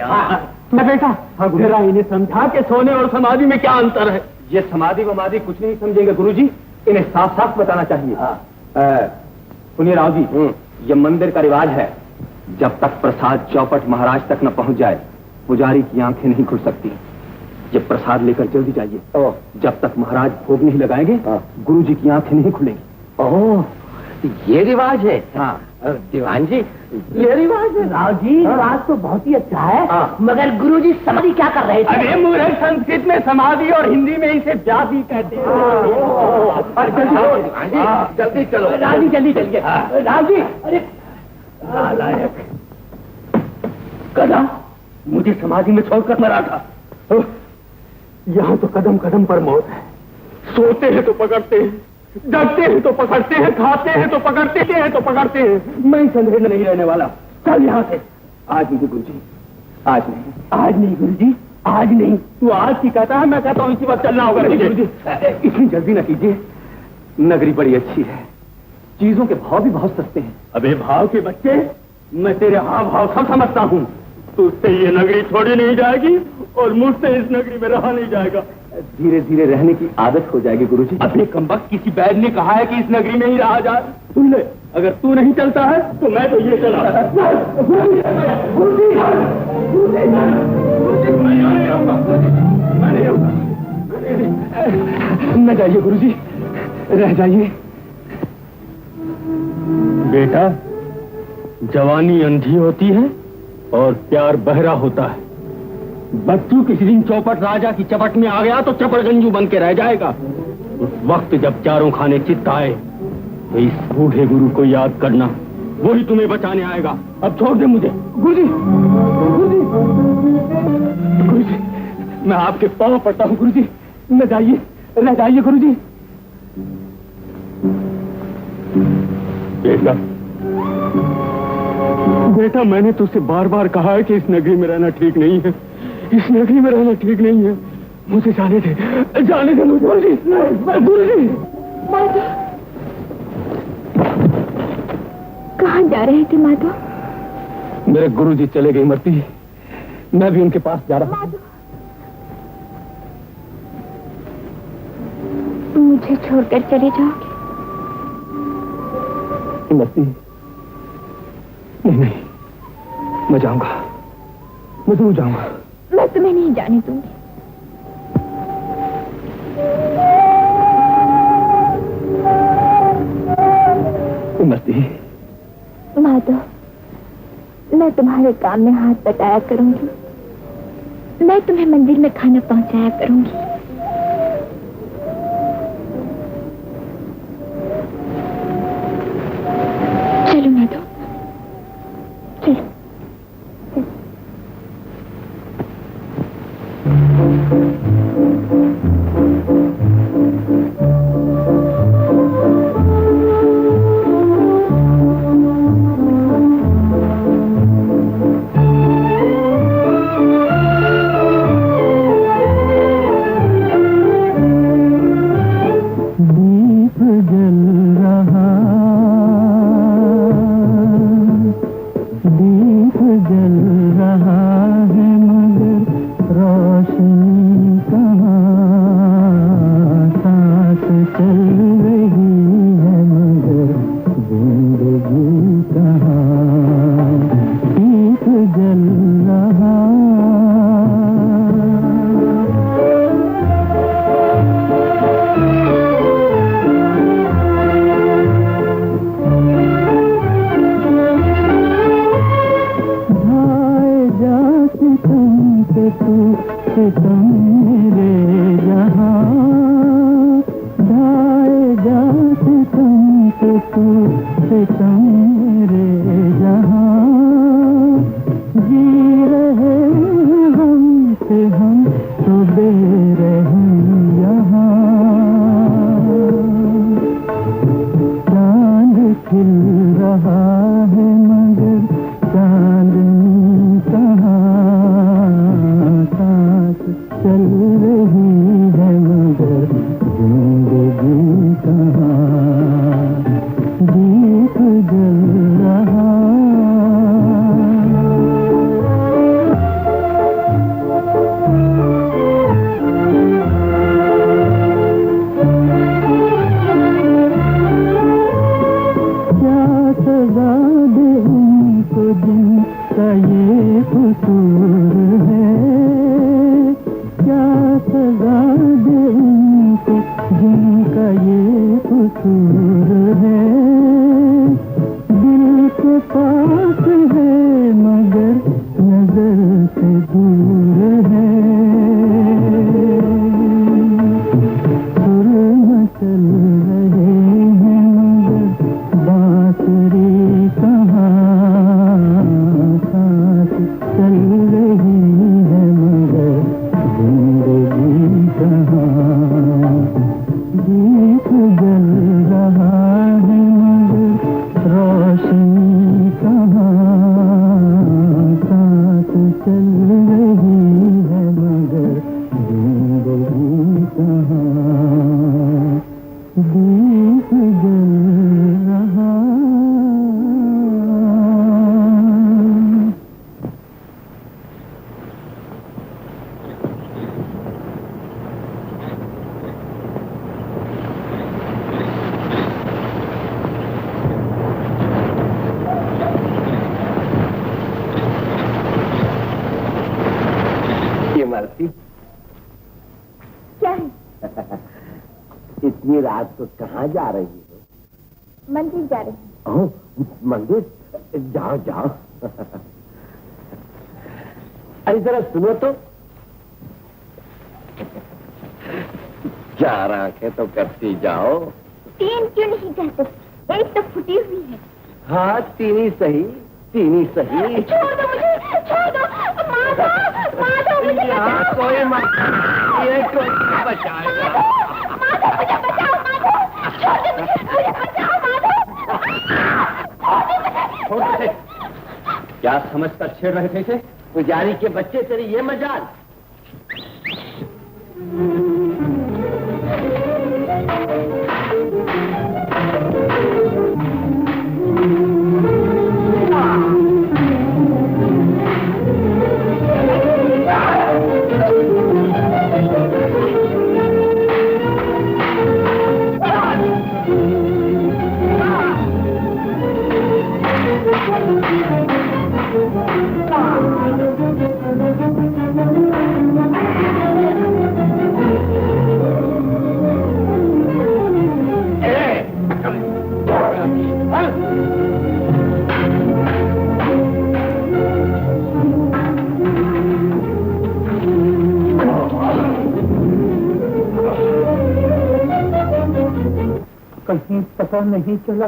मैं बेटा, हाँ जरा इन्हें समझा के सोने और समाधि में क्या अंतर है? ये समाधि वमाधि कुछ नहीं समझेंगे गुरुजी, इन्हें साफ साफ बताना चाहिए। सुनिए राव जी, ये मंदिर का रिवाज है, जब तक प्रसाद चौपट महाराज तक न पहुंच जाए पुजारी की आंखें नहीं खुल सकती। ये प्रसाद लेकर जल्दी जाइए। जब तक महाराज भोग नहीं लगाएंगे गुरुजी की आंखें नहीं खुलेंगी। ओह, ये रिवाज है? हाँ दीवान जी, ये रिवाज है। राव जी, रिवाज तो बहुत ही अच्छा है, मगर गुरुजी समाधि क्या कर रहे थे? अरे मूर्ख, संस्कृत में समाधि और हिंदी में इसे व्याधि कहते हैं। जल्दी चलो। राव जी जल्दी चलिए। राव जी, अरे नालायक कदम, मुझे समाधि में छोड़कर मरा था। यहाँ तो कदम कदम पर मौत है। सोते हैं तो पकड़ते हैं, जगते हैं तो पकड़ते हैं, खाते हैं तो पकड़ते हैं तो पकड़ते हैं। मैं इस अंधेरे में नहीं रहने वाला। चल यहाँ से। आज नहीं गुरुजी, आज नहीं, आज नहीं गुरुजी, आज नहीं। तू आज की कहता है, मैं कहता हूँ इसी वक्त चलना होगा। गुरुजी इतनी जल्दी न कीजिए, नगरी बड़ी अच्छी है, चीजों के भाव भी बहुत सस्ते हैं। अबे भाव के बच्चे, मैं तेरे हाव भाव सब समझता हूँ। तुझसे ये नगरी छोड़ी नहीं जाएगी और मुझसे इस नगरी में रहा नहीं जाएगा। धीरे धीरे रहने की आदत हो जाएगी गुरुजी। अपने कमबख्त किसी बैद ने कहा है कि इस नगरी में ही रहा जाए। सुन ले, अगर तू नहीं चलता है तो मैं तो ये चला। न जाइए गुरुजी, रह जाइए। बेटा, जवानी अंधी होती है और प्यार बहरा होता है। बच्चू किसी दिन चौपट राजा की चपट में आ गया तो चपड़गंजू बन के रह जाएगा। उस वक्त जब चारों खाने चित्त आए तो इस बूढ़े गुरु को याद करना, वही तुम्हें बचाने आएगा। अब छोड़ दे मुझे। गुरुजी, गुरुजी, गुरुजी, मैं आपके पांव पड़ता हूँ गुरुजी, न जाइए, रह जाइए गुरुजी। बेटा, बेटा, मैंने तुझसे बार बार कहा है कि इस नगरी में रहना ठीक नहीं है, इस नगरी में रहना ठीक नहीं है। मुझे जाने दे, जाने दे मुझे। गुरुजी, गुरुजी। कहाँ जा रहे थे माधव? मेरे गुरुजी चले गए मरती, मैं भी उनके पास जा रहा हूँ। मुझे छोड़कर चले जाओगे? इमरती, नहीं, मैं जाऊंगा, मैं जरूर जाऊंगा। मैं तुम्हें नहीं जाने दूंगी। इमरती। माधव, मैं तुम्हारे काम में हाथ बटाया करूंगी। मैं तुम्हें मंदिर में खाना पहुंचाया करूंगी। चलो माधव, चलो। इतनी रात को कहाँ जा रही हो? मंदिर जा रही हूँ। मंदिर? जाओ जाओ। अरे जरा सुनो तो। चार आंखें तो करती जाओ। तीन क्यों नहीं कहते? एक तो फूटी हुई है। हाँ, तीन ही सही, तीन ही सही। छोड़ दो मुझे, छोड़ दो। माधव, माधव मुझे यहाँ कोई मत, ये कोई बचाएगा। माधव मुझे बचाओ, माधव। छोड़ दो मुझे बचाओ, माधव। क्या समझकर छेड़ रहे थे इसे? पुजारी के बच्चे तेरी ये मजाल। कहीं पता नहीं चला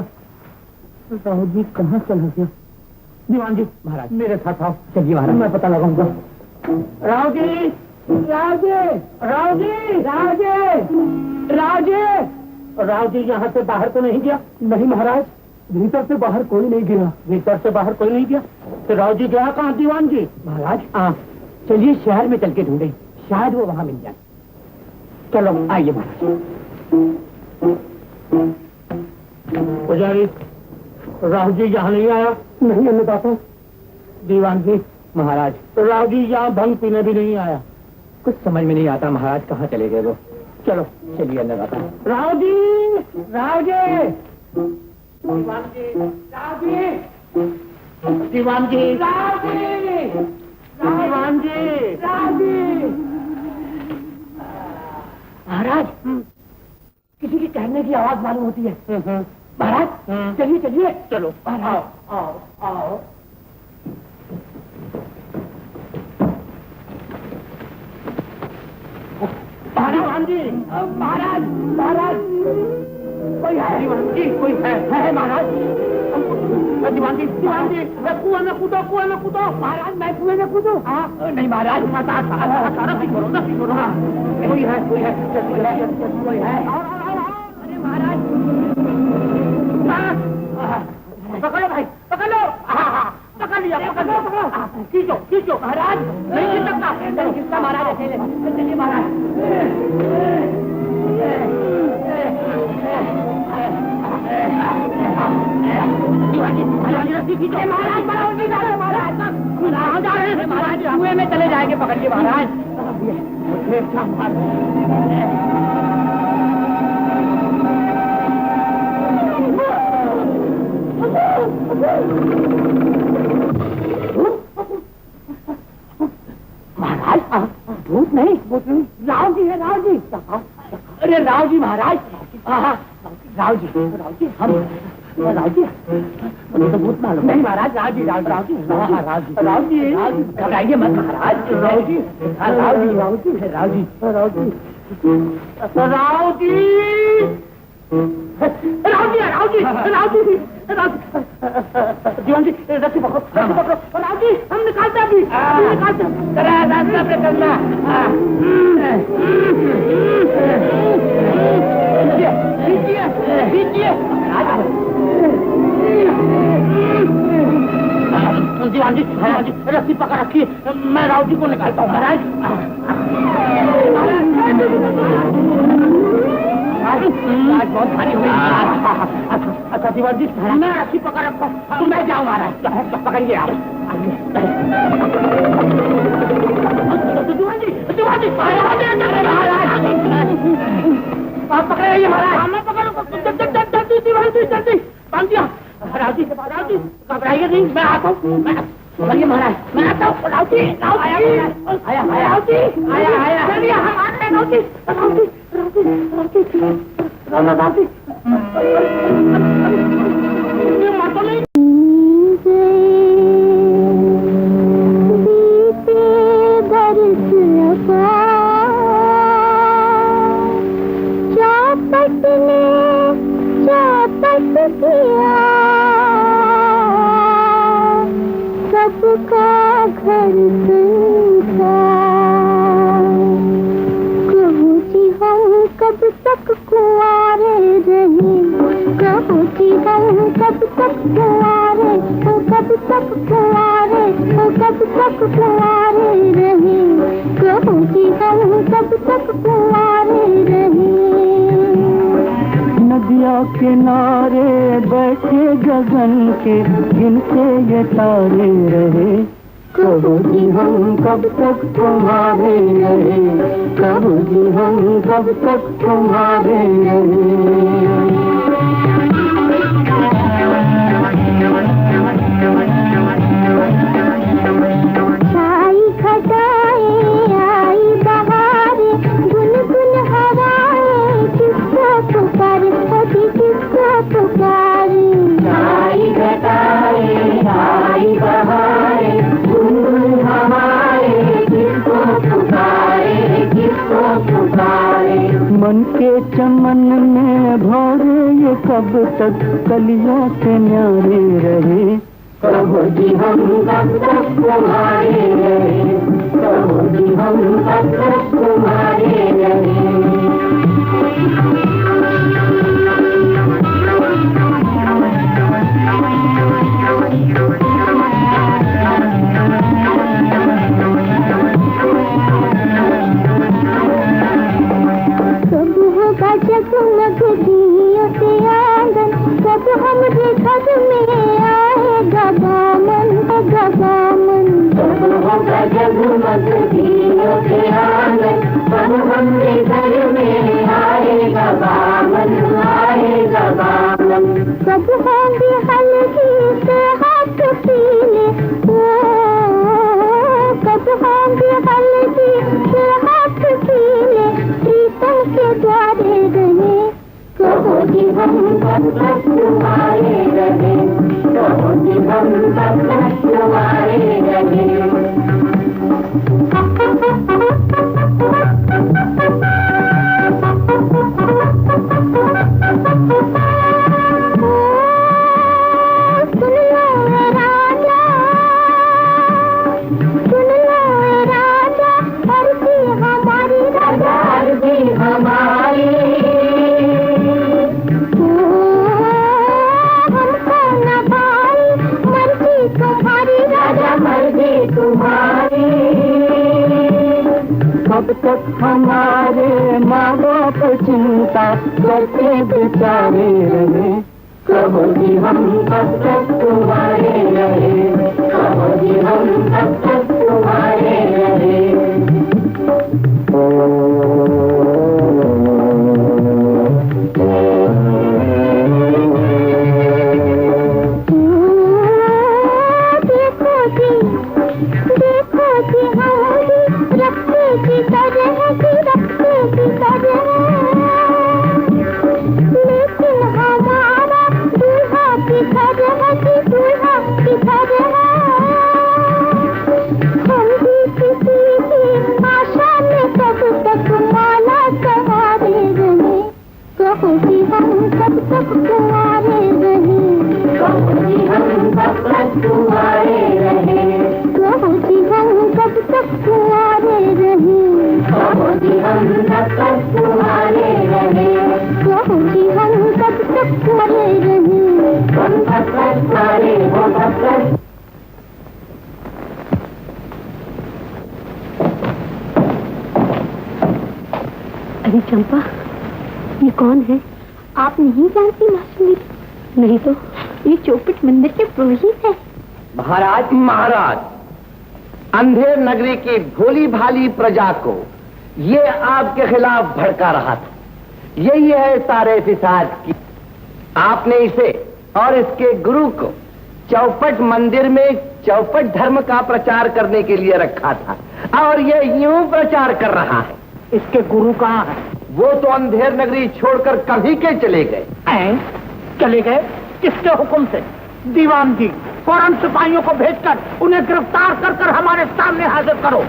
राव जी कहाँ चला गया। दीवान जी महाराज मेरे साथ आओ। चलिए महाराज। मैं पता लगाऊंगा। राव जी राव जी राव जी राव जी राव जी राव जी यहाँ से बाहर तो नहीं गया। नहीं महाराज, भीतर से बाहर कोई नहीं गिरा। भीतर से बाहर कोई नहीं गया तो राव जी गया कहाँ दीवान जी। महाराज चलिए शहर में चल के ढूंढे, शायद वो वहां मिल जाए। चलो आइए महाराज। पुजारी राव जी यहाँ नहीं आया। नहीं अन्नदाता। दीवान जी महाराज राव जी यहाँ भंग पीने भी नहीं आया। कुछ समझ में नहीं आता महाराज, कहाँ चले गए वो। चलो चलिए अन्नदाता। राव जी राव जी दीवान जी राव जी दीवान जी राव जी दीवान जी राव जी। महाराज किसी की कहने की आवाज मालूम होती है। महाराज चलिए चलिए। चलो महाराज आओ आओ। महाराज जी महाराज महाराज कोई है। दीवान जी कोई है महाराज। दीवान जी कुआं में कूदो कुआं में कूदो। महाराज मैं कुएं में कूदूं? नहीं महाराज कोई है कोई है। अरे महाराज पकड़ो भाई पकड़ लो। पकड़ लिया पकड़ लो। खींचो खींचो। महाराज नहीं खींच सकता। किसका महाराज अकेले। चलिए महाराज। महाराज कुएं में चले जाएंगे, पकड़िए महाराज। महाराज भूत नहीं राव जी है। राव जी अरे राव जी महाराज। राव जी हम राव जी तो भूत मालूम नहीं महाराज। राव जी घबराइए मत महाराज। राव जी दीवान जी रस्सी पकड़ो। राव जी हम निकालते अभी रास्ता पे करना। दीवान जी रस्सी पकड़ रखिए, मैं राव जी को निकालता हूँ। महाराज बहुत भारी हुई। अच्छा दीवान जी मैं रस्सी पकड़ रखता हूँ, तो मैं जाऊँ। महाराज पकड़िए आप। दीवान जी आप पकड़ रहिए महाराज। मैं पकड़ दीवान जी जल्दी बांध दिया। राव जी घबराइए नहीं, मैं आता हूँ। चलिए महाराज मैं आता हूँ। राव जी आया चलिए हम आते हैं। राव जी सबका घर कहूँ जी हम कब तक कुंवारे रहे। कहूँ जी हम कब तक कुंवारे, कब तक कुंवारे, कब तक कुंवारे रहे। कहूँ जी हम कब तक कुंवारे रहे। नदिया किनारे बैठे गगन के जिनसे ये तारे रहे। कहो जी हम कब तक तुम्हारे रहे। कहो जी हम कब तक तुम्हारे रहे। आई घटाए आई बहारे, गुनगुन हवाएं किसको पुकारे, किसको पुकारे। आई घटाए आई बहारे, गुनगुन हवाएं किसको पुकारे, किसको पुकारे। मन के चमन में भौरे ये कब तक कलियों से न्यारे रहे। कहो जी हम कब तक तुम्हारे रहे, कहो जी हम कब तक तुम्हारे रहे। जगमग दियों से आंगन, कब हमरे घर में आएगा बामन, बामन। कब होगा जगमग दियों से आंगन, कब हमरे घर में आएगा बामन, आएगा बामन। कब होंगे हल्दी से हाथ पीले, कब होंगे हल्दी से हाथ पीले, प्रीतम के द्वारे रहे। कहो जी हम कब तक तुम्हारे रहे, कहो जी हम कब तक तुम्हारे रहे। कब तक हमारे माँ बाप चिंता करके बेचारे रहे। कहो जी हम कब तक तुम्हारे रहे, कहो जी हम कब तक तुम्हारे रहे। अरे चंपा, ये कौन है? आप नहीं जानती मासूमी? नहीं तो। ये चौपट मंदिर के पुरोहित है। महाराज, महाराज, अंधेर नगरी की भोली भाली प्रजा को ये आपके खिलाफ भड़का रहा था। यही है सारे फिसाद की। आपने इसे और इसके गुरु को चौपट मंदिर में चौपट धर्म का प्रचार करने के लिए रखा था, और ये यूं प्रचार कर रहा है। इसके गुरु कहाँ है? वो तो अंधेर नगरी छोड़कर कभी के चले गए। चले गए? किसके हुक्म से? दीवान जी, फौरन सिपाहियों को भेजकर उन्हें गिरफ्तार कर कर हमारे सामने हाजिर करो।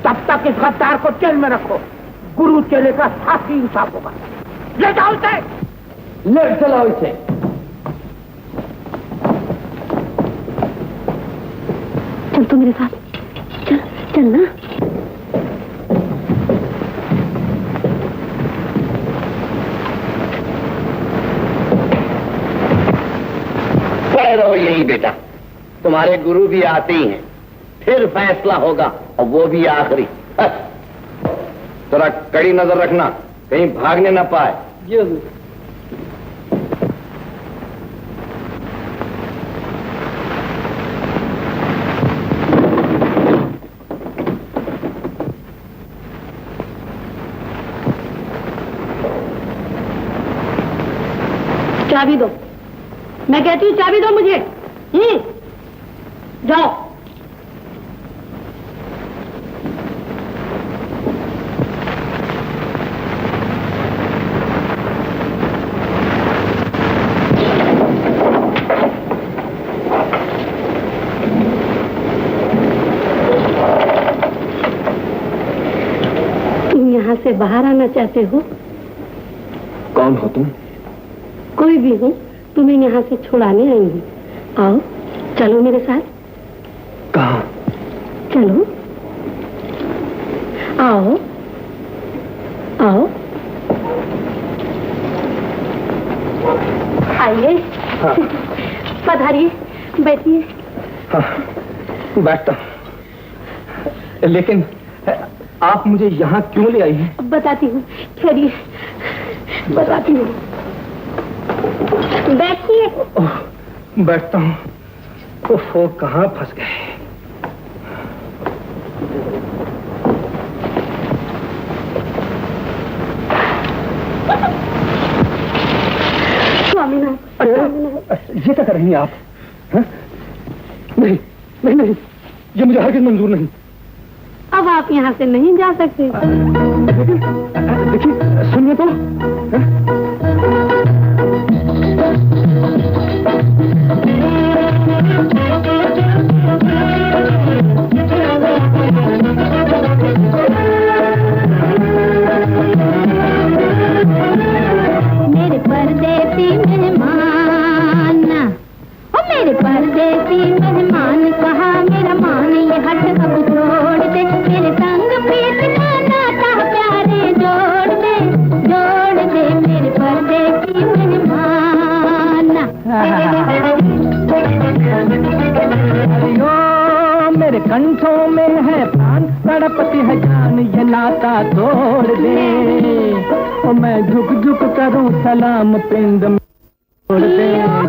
तब तक इस गद्दार को जेल में रखो। गुरु चेले का साथ ही इंसाफ होगा। ले जाओ इसे। ले चलाओ इसे। चल तू मेरे साथ, चल चल ना। खड़े रहो यही बेटा, तुम्हारे गुरु भी आते ही हैं, फिर फैसला होगा, और वो भी आखिरी। जरा कड़ी नजर रखना, कहीं भागने न पाए। चाबी दो, मैं कहती हूँ चाबी दो मुझे। जाओ। तुम यहाँ से बाहर आना चाहते हो कौन हो तुम? कोई भी हो, तुम्हें यहाँ से छुड़ाने आएंगी। आओ, चलो मेरे साथ। कहाँ? चलो, आओ आओ, आइए। हाँ। पधारिए, बैठिए। हाँ, बैठता हूँ। लेकिन आप मुझे यहाँ क्यों ले आई हैं? बताती हूँ, ठहरिए, बताती हूँ। बैठिए। बैठता हूँ। ओहो, कहाँ फंस गए। स्वामीनाथ। अरे ये क्या कर रही हैं आप? हा? नहीं नहीं नहीं, ये मुझे हरगिज़ मंजूर नहीं। अब आप यहाँ से नहीं जा सकते। देखिए, सुनिए तो। मेरे परदेसी मेहमान, ओ मेरे परदेसी मेहमान, कहा मेरा मान ये हट अब छोड़ दे, मेरे संग प्रीत का नाता प्यारे जोड़ दे मेरे परदेसी मेहमान। हरिओ मेरे कंठों में है प्राण, तड़पती है जान ये नाता तोड़ दे। ओ मैं झुक झुक करूं सलाम पिंड में, छोड़ दे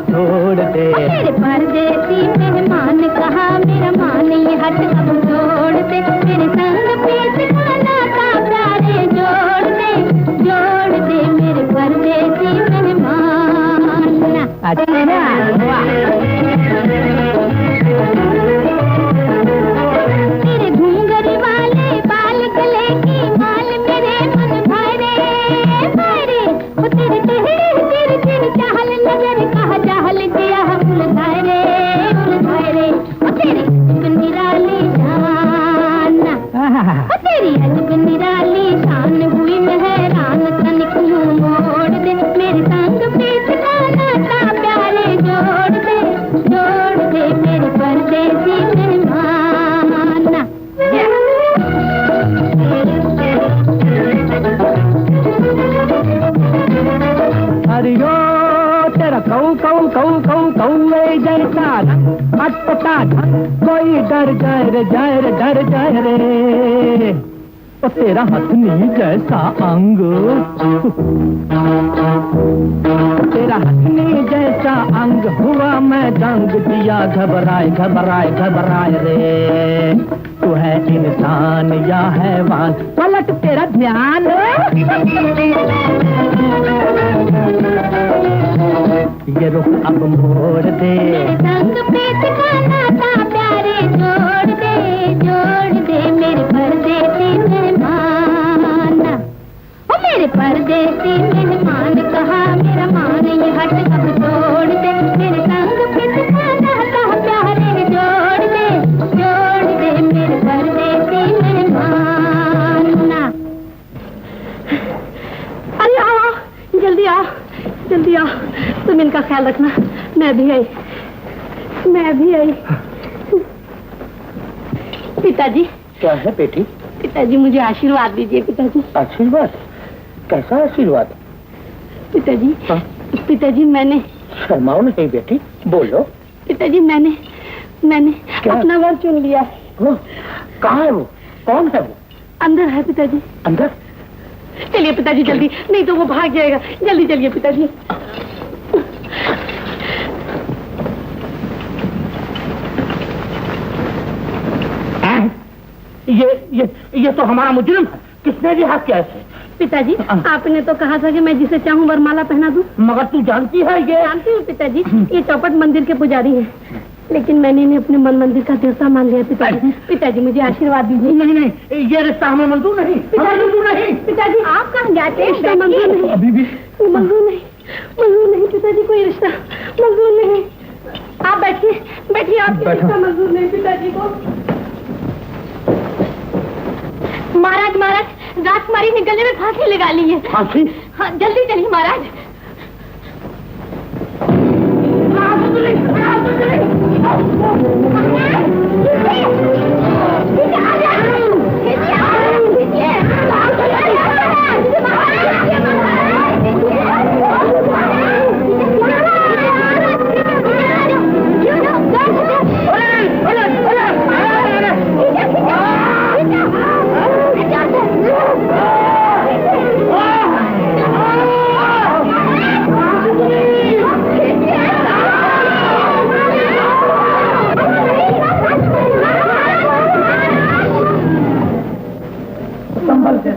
छोड़ दे। मेरे परदेसी मेहमान, कहा मेरा मान ये हट अब छोड़ दे, मेरे संग प्रीत का नाता प्यारे जोड़ दे मेरे परदेसी मेहमान। अच्छा मेरे घुंघरू वाले बाल गले की माल, मेरे मन भरे भरे, ओ तेरे तेरे चाहल नजर कहा चाहल दिया उलझाए रे, ओ तेरी अजब निराली शान, ओ तेरी अजब निराली शान, हुई मैं हैरान, तनिक यूं मोड़ दे, मेरे संग प्रीत का नाता प्यारे जोड़ दे मेरे परदेसी मेहमान। हरिओ तेरा कौ कौ कौ कौ कौए जैसा अटपटा ढंग, कोई डर जाए रे डर जाए रे। ओ तेरा हथनी जैसा अंग, तेरा हथनी जैसा अंग, हुआ मैं दंग, दिया घबराए रे। तू है इंसान या हैवान, पलट तेरा ध्यान। ये रुख अब मोड़ दे, मेरे संग प्रीत का नाता प्यारे जोड़ दे मेरे परदेसी मेहमान। ओ मेरे परदेसी मेहमान, कहा मेरा मान ये हट अब छोड़ दे, मेरे संग प्रीत का नाता प्यारे जोड़ दे मेरे परदेसी मेहमान। अरे आओ, जल्दी आओ, जल्दी आओ। तुम इनका ख्याल रखना, मैं भी आई। पिताजी। क्या है बेटी? पिताजी मुझे आशीर्वाद दीजिए। पिताजी। आशीर्वाद? कैसा आशीर्वाद? पिताजी। हाँ? पिताजी मैंने। शर्माओ नहीं बेटी, बोलो। पिताजी मैंने अपना वर चुन लिया। कहाँ है वो? कौन है वो? अंदर है पिताजी। अंदर? चलिए पिताजी जल्दी, नहीं तो वो भाग जाएगा। जल्दी चलिए पिताजी। ये तो हमारा मुजरिम है। किसने रिहा किया इसे? पिताजी आपने तो कहा था कि मैं जिसे चाहूँ वरमाला पहना दूं। मगर तू जानती है ये? जानती हूँ पिताजी, ये चौपट मंदिर के पुजारी हैं, लेकिन मैंने इन्हें अपने मन मंदिर का देवता मान लिया। पिताजी पिताजी मुझे आशीर्वाद दीजिए। नहीं, ये रिश्ता हमें मंजूर नहीं। पिताजी आप कहाँ जाते हैं? रिश्ता मंजूर नहीं। अभी भी मंजूर नहीं पिताजी, कोई रिश्ता मंजूर नहीं। आप बैठिए, आपकी रिश्ता मंजूर नहीं पिताजी को। महाराज महाराज, राजकुमारी ने गले में फांसी लगा ली है। फांसी? हाँ, जल्दी चलिए महाराज।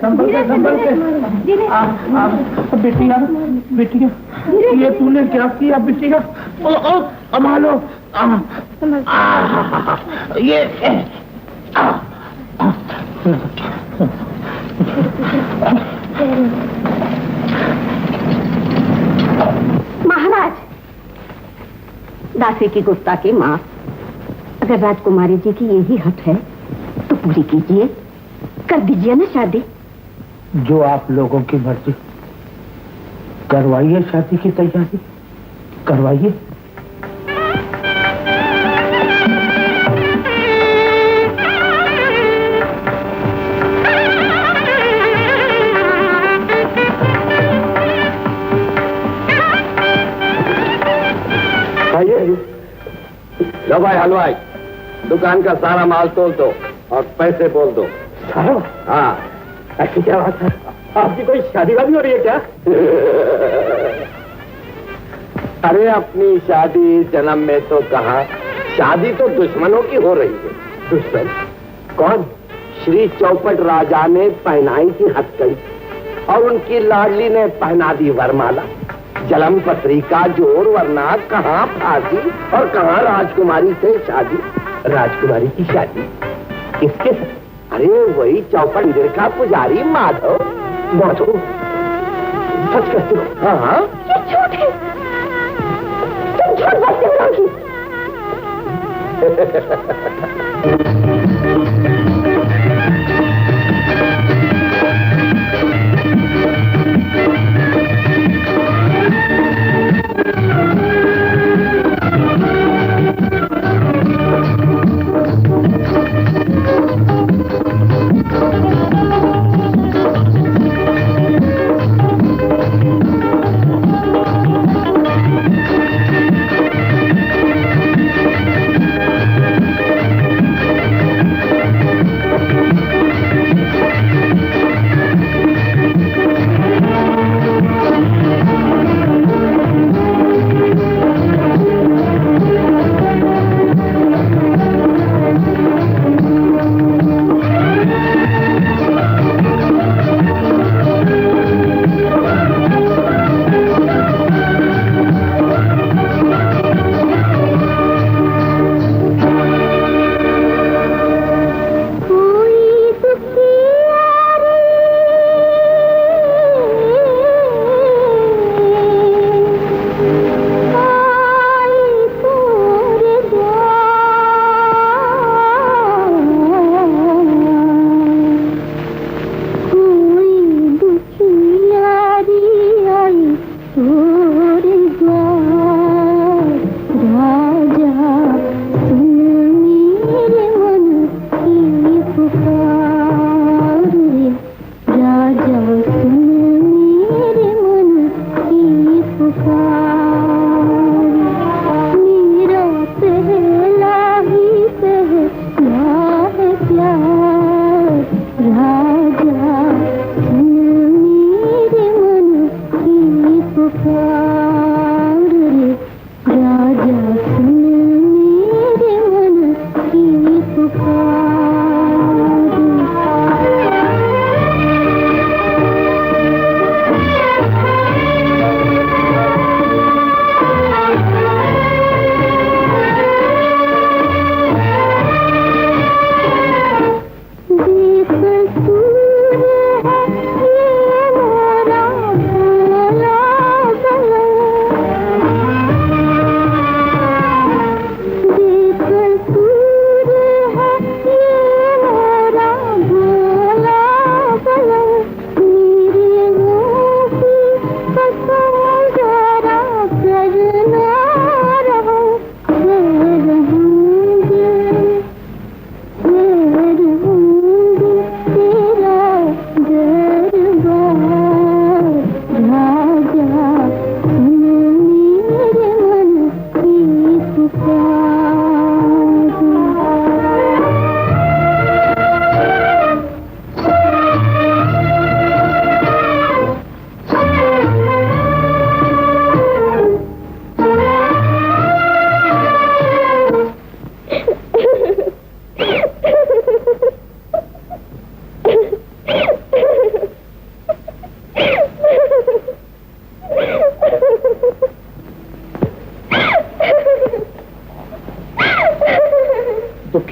संभल के। बिटिया बिटिया, ये तूने क्या किया बिटिया? ओ संभालो। ये महाराज, दासी की गुस्ताखी माफ। अगर राजकुमारी जी की यही हट है तो पूरी कीजिए, कर दीजिए ना शादी। जो आप लोगों की मर्जी, करवाइए शादी की तैयारी, करवाइए। लो भाई हलवाई, दुकान का सारा माल तोल दो और पैसे बोल दो। हाँ, ऐसी क्या बात है? आपकी कोई शादी वादी हो रही है क्या? अरे अपनी शादी जन्म में तो कहा, शादी तो दुश्मनों की हो रही है। दुश्मन कौन? श्री चौपट राजा ने पहनाई थी हथकड़ी और उनकी लाडली ने पहना दी वरमाला। जलम पत्री का जोर, वरना कहाँ फांसी और कहाँ राजकुमारी से शादी। राजकुमारी की शादी किसके साथ? अरे वही चौपट मंदिर का पुजारी माधव। माधव? सच कहते हो? हाँ, ये झूठ है, तुम झूठ बोलते हो।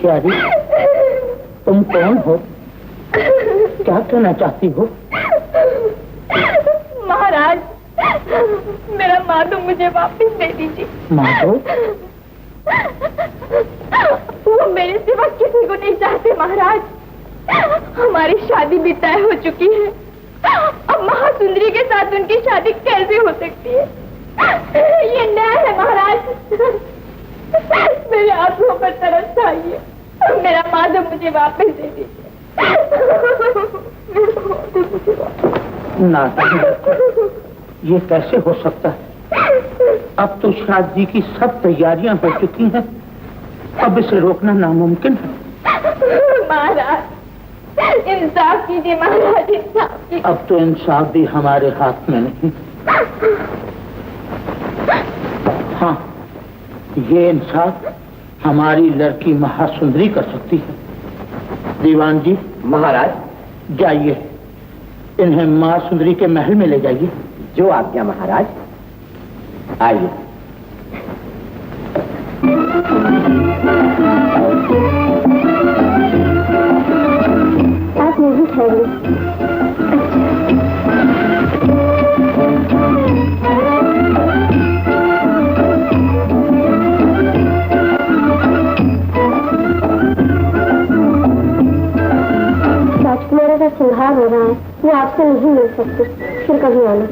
प्यारी, तुम कौन हो? क्या कहना चाहती हो? महाराज, मेरा माधो मुझे वापस दे दीजिए। माधो? वो मेरे सिवा किसी को नहीं चाहते महाराज। हमारी शादी भी तय हो चुकी है। अब महासुंदरी के साथ उनकी शादी कैसे हो सकती है? ये न्याय है महाराज। मेरे आंखों पर तरस खाइए, मेरा माधव मुझे वापस दे दीजिए। ना, ये कैसे हो सकता है? अब तो शादी की सब तैयारियां हो चुकी हैं, अब इसे रोकना नामुमकिन है। महाराज, इंसाफ कीजिए महाराज, इंसाफ कीजिए। अब तो इंसाफ भी हमारे हाथ में नहीं। हाँ, ये इंसाफ हमारी लड़की महासुंदरी कर सकती है। दीवान जी। महाराज। जाइए, इन्हें महासुंदरी के महल में ले जाइए। जो आज्ञा महाराज। आइए। आप नहीं ठहरिए। राजकुमारी का संहार हो रहा है, वो आपसे नहीं मिल सकते। फिर कभी आना।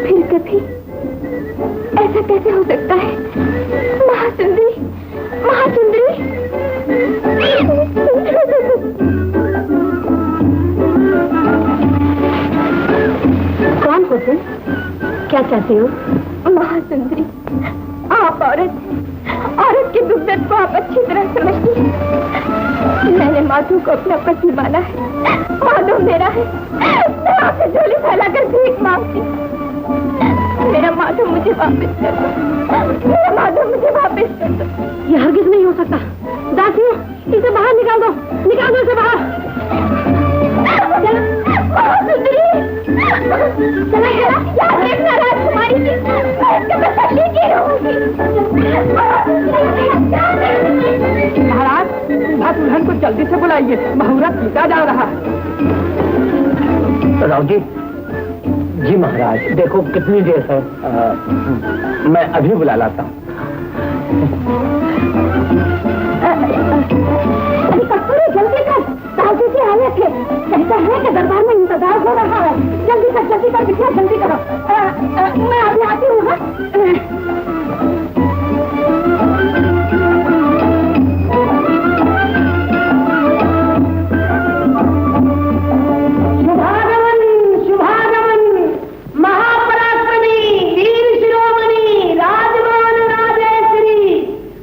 फिर कभी? ऐसा कैसे हो सकता है? महासुंदरी, महासुंदरी। कौन हो तुम? क्या चाहते हो? महासुंदरी, आप औरत के दुख दर्द को आप अच्छी तरह समझती हैं। मैंने माधव को अपना पति माना है। माधव मेरा है। मैं आपसे झोली फैलाकर भीख मांगती। मेरा माधव मुझे वापस कर दो। मेरा माधव मुझे वापस कर दो। ये हरगिज नहीं हो सकता। दासियों, इसे बाहर निकाल दो, निकाल दो इसे बाहर। चला याद रखना राजकुमारी की, मैं इसके बदला लेके रहूंगी। महाराज, दुल्हन को जल्दी से बुलाइए, मुहूर्त बीता जा रहा है। राव जी। जी महाराज, देखो कितनी देर है। मैं अभी बुला लाता हूँ। जल्दी कर, ताज़ी की हालत है। कहता है कि दरबार में इंतजार हो रहा है। जल्दी कर बिटिया, जल्दी करो। मैं अभी आती हूँ। शुभागमन, शुभागमन, महापराक्रमी, वीर शिरोमणि, राजमान राजेश्वरी,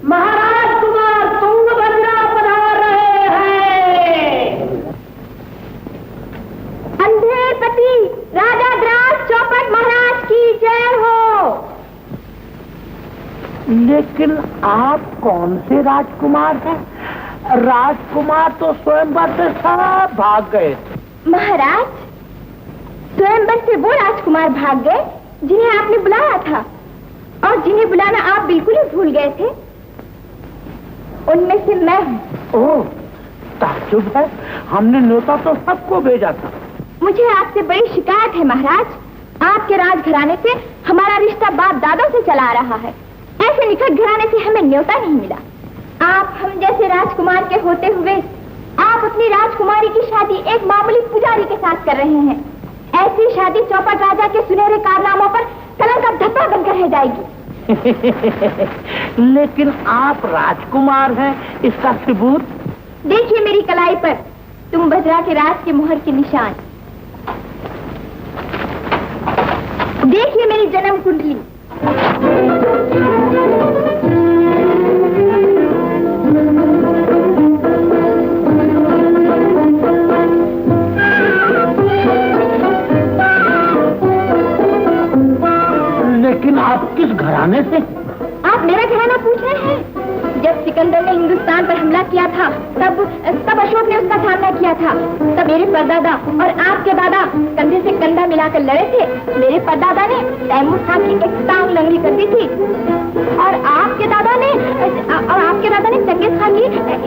महाराज कुमार तुंगभद्रा पधार रहे हैं। अंधेर पति राजा द्रास चौपट महाराज की जय हो। लेकिन आप कौन से राजकुमार हैं? राजकुमार तो स्वयंवर से सब भाग गए। महाराज, स्वयंवर से वो राजकुमार भाग गए जिन्हें आपने बुलाया था, और जिन्हें बुलाना आप बिल्कुल ही भूल गए थे। उनमें से मैं हूँ। ओह, ताज्जुब है, हमने न्योता तो सबको भेजा था। मुझे आपसे बड़ी शिकायत है महाराज। आपके राजघराने से हमारा रिश्ता बाप दादों से चला आ रहा है। ऐसे निकट घराने से हमें न्योता नहीं मिला। आप हम जैसे राजकुमार के होते हुए आप अपनी राजकुमारी की शादी एक मामूली पुजारी के साथ कर रहे हैं। ऐसी शादी चौपट राजा के सुनहरे कारनामों पर कलंक का धब्बा बनकर रह जाएगी। लेकिन आप राजकुमार हैं, इसका सबूत? देखिए मेरी कलाई पर तुंगभद्रा के राज के मुहर के निशान। देखिए मेरी जन्म कुंडली। लेकिन आप किस घराने से? आप मेरा घराना पूछ रहे हैं? जब सिकंदर ने हिंदुस्तान पर हमला किया था तब अशोक ने उसका सामना किया था। तब मेरे परदादा और आपके दादा कंधे से कंधा मिलाकर लड़े थे। मेरे परदादा ने तैमूर खान की एक टांग लंगड़ी कर दी थी और आपके दादा ने चंगेज खान की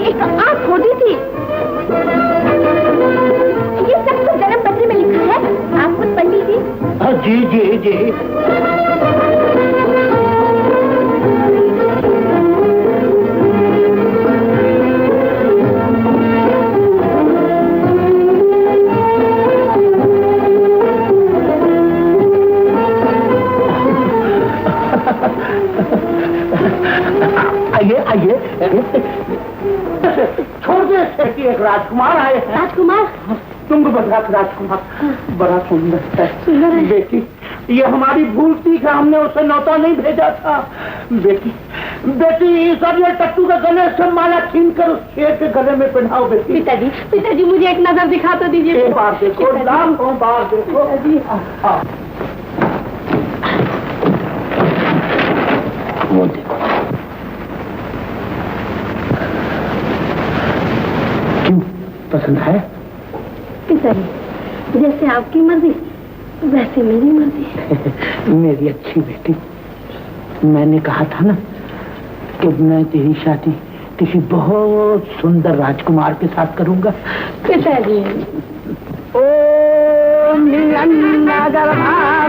एक आंख खोद दी थी। ये सब कुछ जन्म पत्र में लिखा है, आप खुद पढ़ लीजिए। जी जी जी। आइए छोड़ दे, एक राजकुमार आए हैं। राजकुमार? तुम राजकुमार बड़ा सुंदर है बेटी। ये हमारी भूल थी कि हमने उसे न्योता नहीं भेजा था। बेटी सब ये टट्टू के गले से माला छीन कर उस शेर के गले में पहनाओ बेटी। पिताजी मुझे एक नजर दिखा तो दीजिए। एक बार देखो, बार देखो। वो देखो, क्यों पसंद है? पिताजी जैसे आपकी मर्जी वैसे मेरी मर्जी। मेरी अच्छी बेटी, मैंने कहा था ना कि मैं तेरी शादी किसी बहुत सुंदर राजकुमार के साथ करूंगा। पिताजी ओम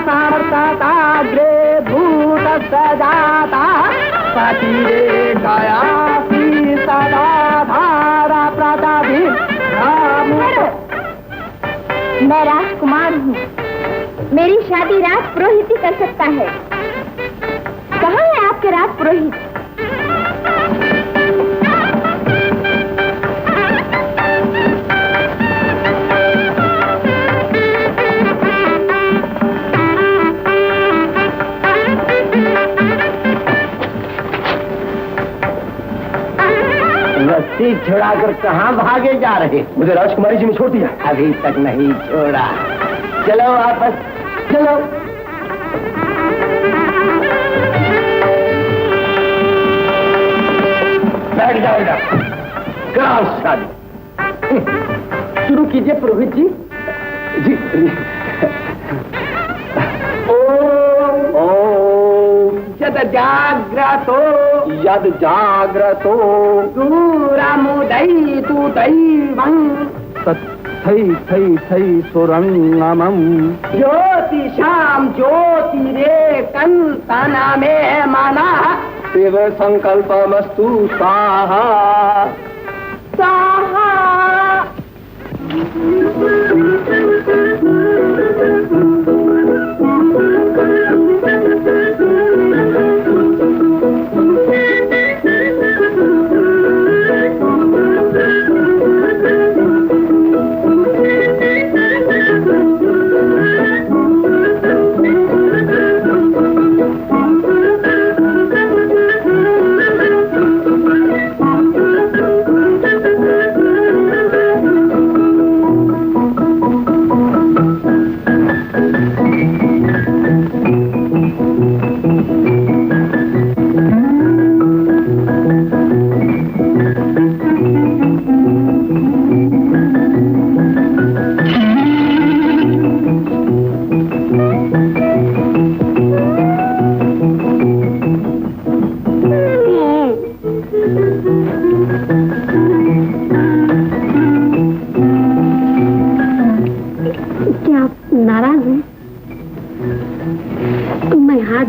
गर्भाग्रे भूत सजाता सतीरे दया सदा धारा प्रतापी। मैं राजकुमार हूँ, मेरी शादी राज पुरोहित ही कर सकता है। कहाँ है आपके राज पुरोहित? रस्सी छुड़ाकर कहाँ भागे जा रहे? मुझे राजकुमारी जी ने छोड़ दिया। अभी तक नहीं छोड़ा। चलो वापस चलो। बैठ जाओ इधर। कराओ शादी। शुरू कीजिए पुरोहित जी। जी। यद जाग्रतो दूरमुदयितु दैवं तत्थै सुरंगमं ज्योतिषां ज्योतिरेकन्तनमे मनः शिव संकल्पमस्तु स्वाहा स्वाहा।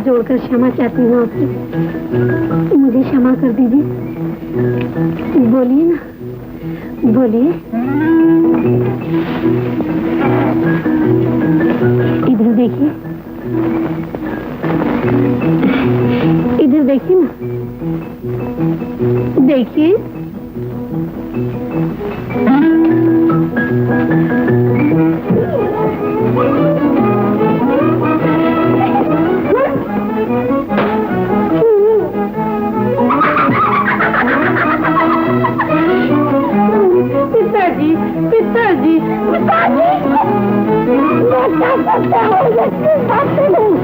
जोड़कर क्षमा चाहती हूँ आपसे, मुझे क्षमा कर दीजिए। बोलिए ना, बोलिए। इधर देखिए, इधर देखिए ना, देखिए। पिताजी, पिताजी, मैं क्या करता हूँ?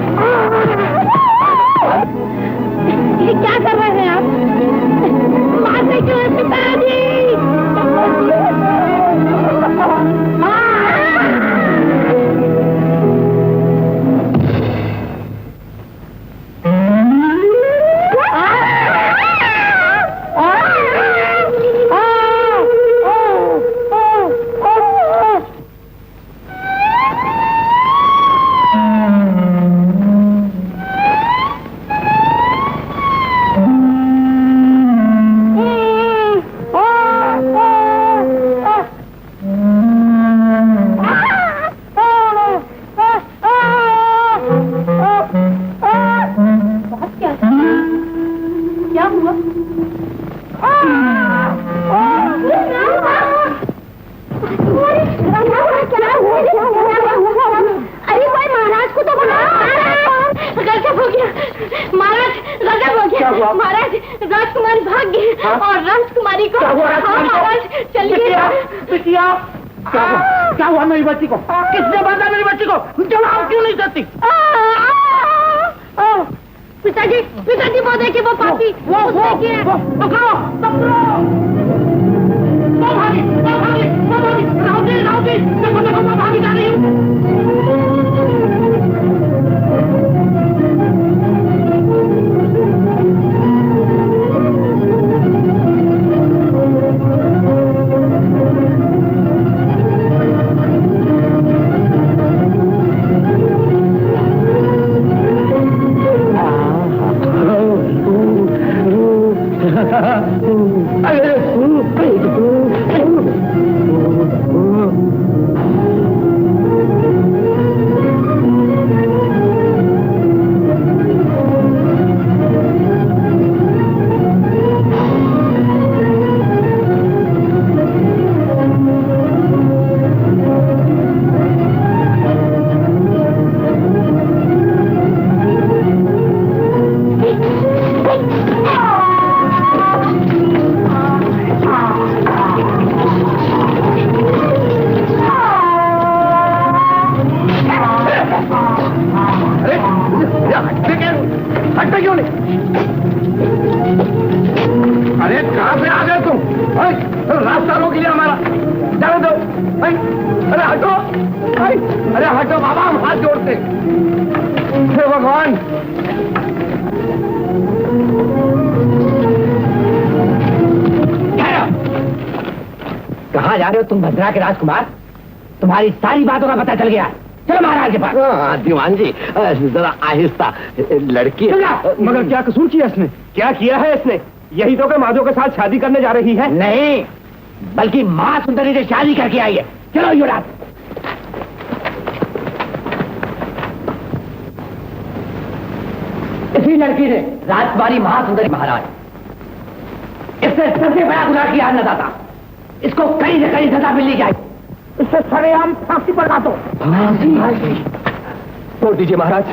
महाराज गजब हो गया। महाराज राजकुमारी भाग गई और राजकुमारी को महाराज चलिए। बिटिया क्या हुआ मेरी बच्ची को? किसने बांधा मेरी बच्ची को? जवाब क्यों नहीं देती? पिताजी वो देखिए वो पापी वो देखिए। पकड़ो राउडी देखो मैं भागी जा रही हूँ। कहाँ जा रहे हो तुम भद्रा के राजकुमार? तुम्हारी सारी बातों का पता चल गया। चलो महाराज के पास। दीवान जी जरा आहिस्ता, लड़की मगर क्या कसूर किया इसने? क्या किया है इसने? यही तो कि माधव के साथ शादी करने जा रही है। नहीं, बल्कि माँ सुंदरी से शादी करके आई है। चलो युवराज। इसी लड़की ने राजकुमारी महासुंदरी महाराज, इससे सबसे बड़ा गुनाह किया अन्नदाता। इसको कई से कई सजा मिलनी चाहिए। इससे सरेआम फांसी पर दो। फांसी छोड़ दीजिए महाराज।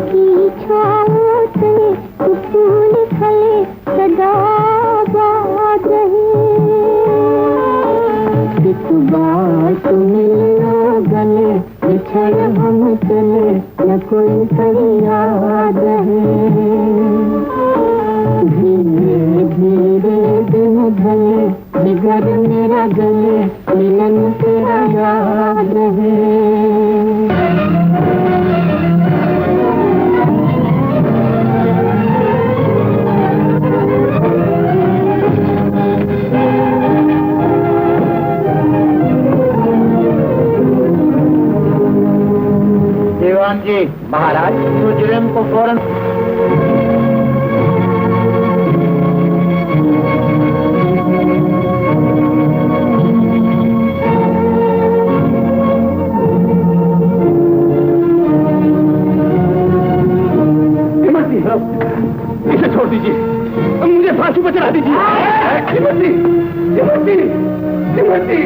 की छाओ तले फूल फले महाराज मुजरिम को फौरन इसे छोड़ दीजिए, मुझे फांसी पर चढ़ा दीजिए। इमरती, इमरती, इमरती।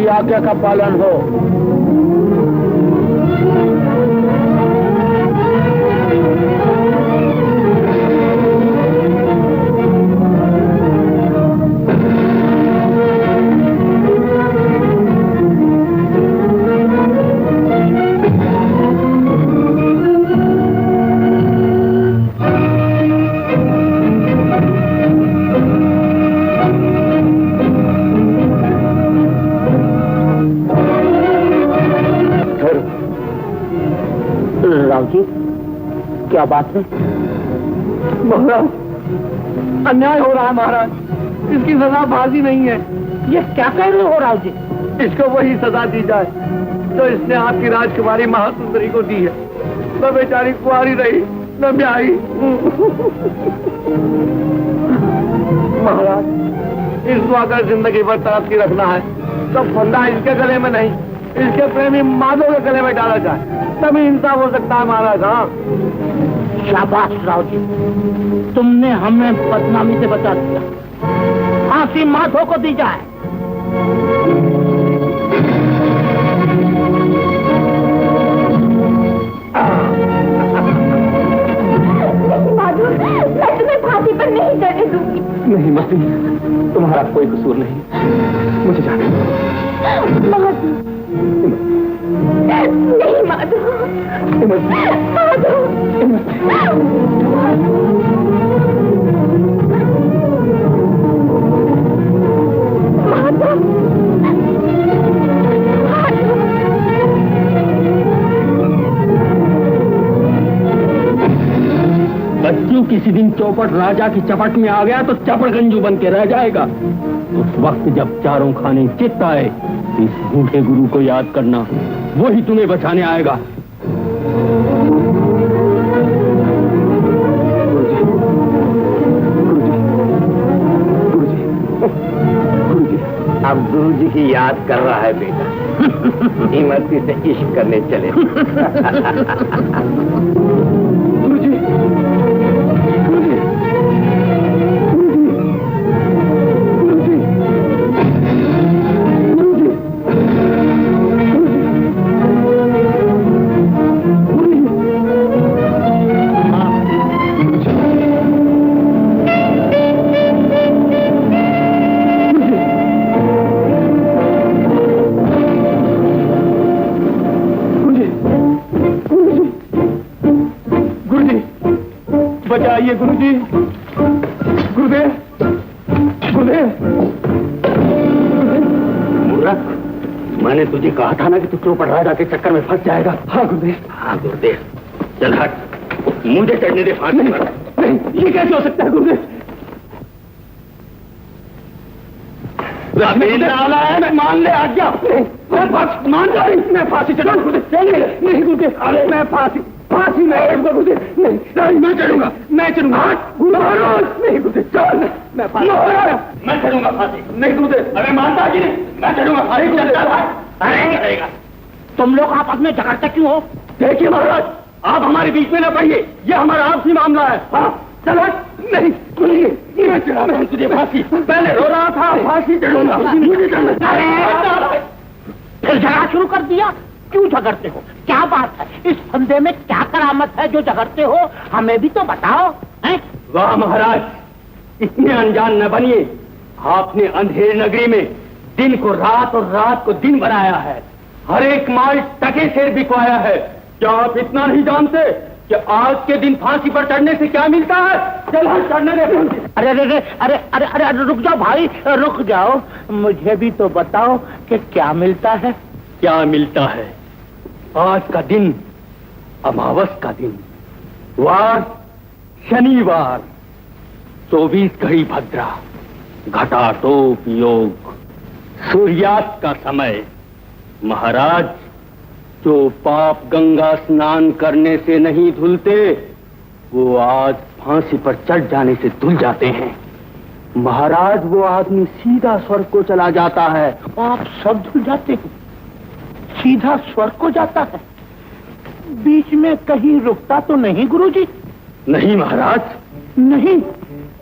आज्ञा का पालन हो। क्या बात है महाराज? अन्याय हो रहा है महाराज, इसकी सजा फांसी नहीं है। ये क्या कह रहे हो राव जी? इसको वही सजा दी जाए तो इसने आपकी राजकुमारी महासुंदरी को दी है। न बेचारी कुंवारी रही न ब्याही। महाराज, इस को अगर जिंदगी भर तड़प की रखना है तो फंदा इसके गले में नहीं, इसके प्रेमी माधव के गले में डाला जाए, तभी इंसाफ हो सकता है महाराज। हाँ, शाबाश राव जी, तुमने हमें बदनामी से बचा दिया। फांसी माधव को दी जाए। माधव, मैं तुम्हें फांसी पर नहीं चढ़ने दूंगी। नहीं मसी, तुम्हारा कोई कसूर नहीं, मुझे जाने दो। नहीं माधव, माधव, बच्चों किसी दिन चौपट राजा की चपट में आ गया तो चपड़गंजू बन के रह जाएगा। उस वक्त जब चारों खाने चित्त आए, इस बूढ़े गुरु को याद करना, वो ही तुम्हें बचाने आएगा। अब गुरु जी की याद कर रहा है बेटा। इमरती से इश्क करने चले। गुरुजी, गुरुजी, गुरुजी, गुरुजी, बचाइए गुरुजी, गुरुदेव, गुरुदेव। मूर्ख, मैंने तुझे कहा था ना कि तू चौपट राजा के चक्कर में फंस जाएगा। हाँ गुरुदेव। हाँ गुरुदेव, चल हट, मुझे चढ़ने दे फांसी पर। नहीं, ये कैसे हो सकता है गुरुदेव? मान ले आज्ञा। मान जा रही, मैं फांसी चढ़ूंगा गुरुदेव। नहीं गुरुदेव, अरे मैं फांसी नहीं चढ़ूंगा गुरुदेव। नहीं, मैं चढ़ूंगा, मैं चढ़ूंगा। नहीं गुरुदेव, चल, मैं फांसी, मैं चढ़ूंगा फांसी। नहीं गुरुदेव, अरे मानता जी नहीं, मैं चढ़ूंगा फांसी। अरे तुम लोग आपस में झगड़ते क्यों हो? देखिए महाराज, आप हमारे बीच में न पड़िए, ये हमारा आपसी मामला है। हाँ चलो। नहीं सुनिए, मैं चढ़ा तुझे फांसी। पहले रो रहा था, फांसी चढ़ूंगा, मुझे चढ़ना। फिर झगड़ा शुरू कर दिया। क्यों झगड़ते हो? क्या बात है? इस फंदे में क्या करामत है जो झगड़ते हो? हमें भी तो बताओ। हैं? वाह महाराज, इतने अनजान न बनिए। आपने अंधेर नगरी में दिन को रात और रात को दिन बनाया है, हर एक माल टके से बिकवाया है। क्या आप इतना नहीं जानते कि आज के दिन फांसी पर चढ़ने से क्या मिलता है? चल हम चढ़ने दे। अरे अरे अरे अरे अरे अरे अरे रुक जाओ भाई, रुक जाओ। मुझे भी तो बताओ कि क्या मिलता है। क्या मिलता है? आज का दिन अमावस का दिन, वार शनिवार, 24 घड़ी भद्रा, घटाटोप योग, सूर्यास्त का समय। महाराज, जो पाप गंगा स्नान करने से नहीं धुलते, वो आज फांसी पर चढ़ जाने से धुल जाते हैं। महाराज, वो आदमी सीधा स्वर्ग को चला जाता है। आप सब धुल जाते हो? सीधा स्वर्ग को जाता है? बीच में कहीं रुकता तो नहीं गुरुजी? नहीं महाराज। नहीं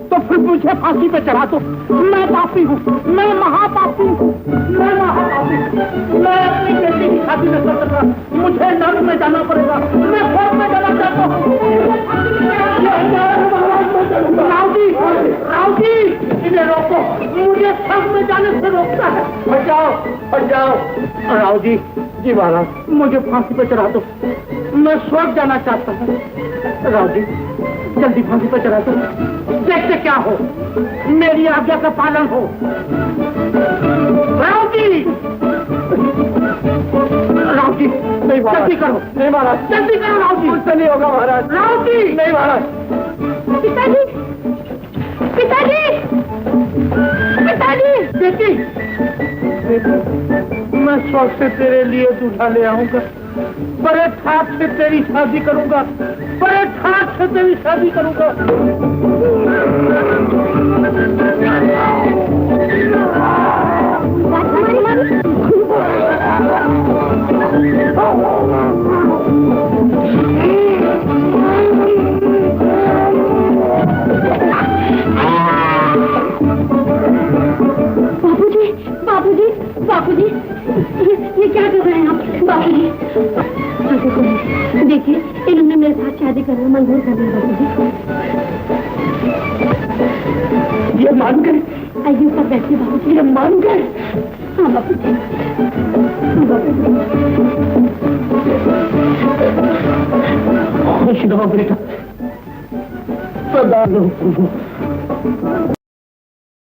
तो फिर मुझे फांसी पे चढ़ा दो। मैं पापी हूँ, मैं महापापी हूँ, मैं महापापी हूँ। मैं अपनी बेटी की शादी नहीं कर सकता, मुझे नर्क में जाना पड़ेगा। मैं स्वर्ग में जाना चाहता हूँ। राव जी, इन्हें रोको, मुझे स्वर्ग में जाने से रोकता है। हट जाओ, हट जाओ। राव जी, जी महाराज, मुझे फांसी पे चढ़ा दो, मैं स्वर्ग जाना चाहता हूँ। राव जी, जल्दी फांसी पे चढ़ा दो, देखते क्या हो, मेरी आज्ञा का पालन हो। राव जी, नहीं महाराज, जल्दी करो। नहीं महाराज, जल्दी करो राव जी। मुझसे नहीं होगा महाराज। राव जी, नहीं महाराज। पिताजी, पिताजी, पिताजी। बेटी, मैं स्वर्ग से तेरे लिए दूल्हा ले आऊंगा, बड़े ठाट से तेरी शादी करूंगा, बड़े ठाट से तेरी शादी करूंगा। बापूजी, बापूजी, बापूजी, ये क्या कर रहे हैं आप? बापूजी, देखिए, इन्होंने मेरे साथ शादी करना मंजूर कर दिया। बापूजी, ये मान गए? आइए ऊपर बैठिए बापूजी। ये मान गए? हाँ बापूजी, हाँ बापूजी। खुश रहो बेटा, सदा लो।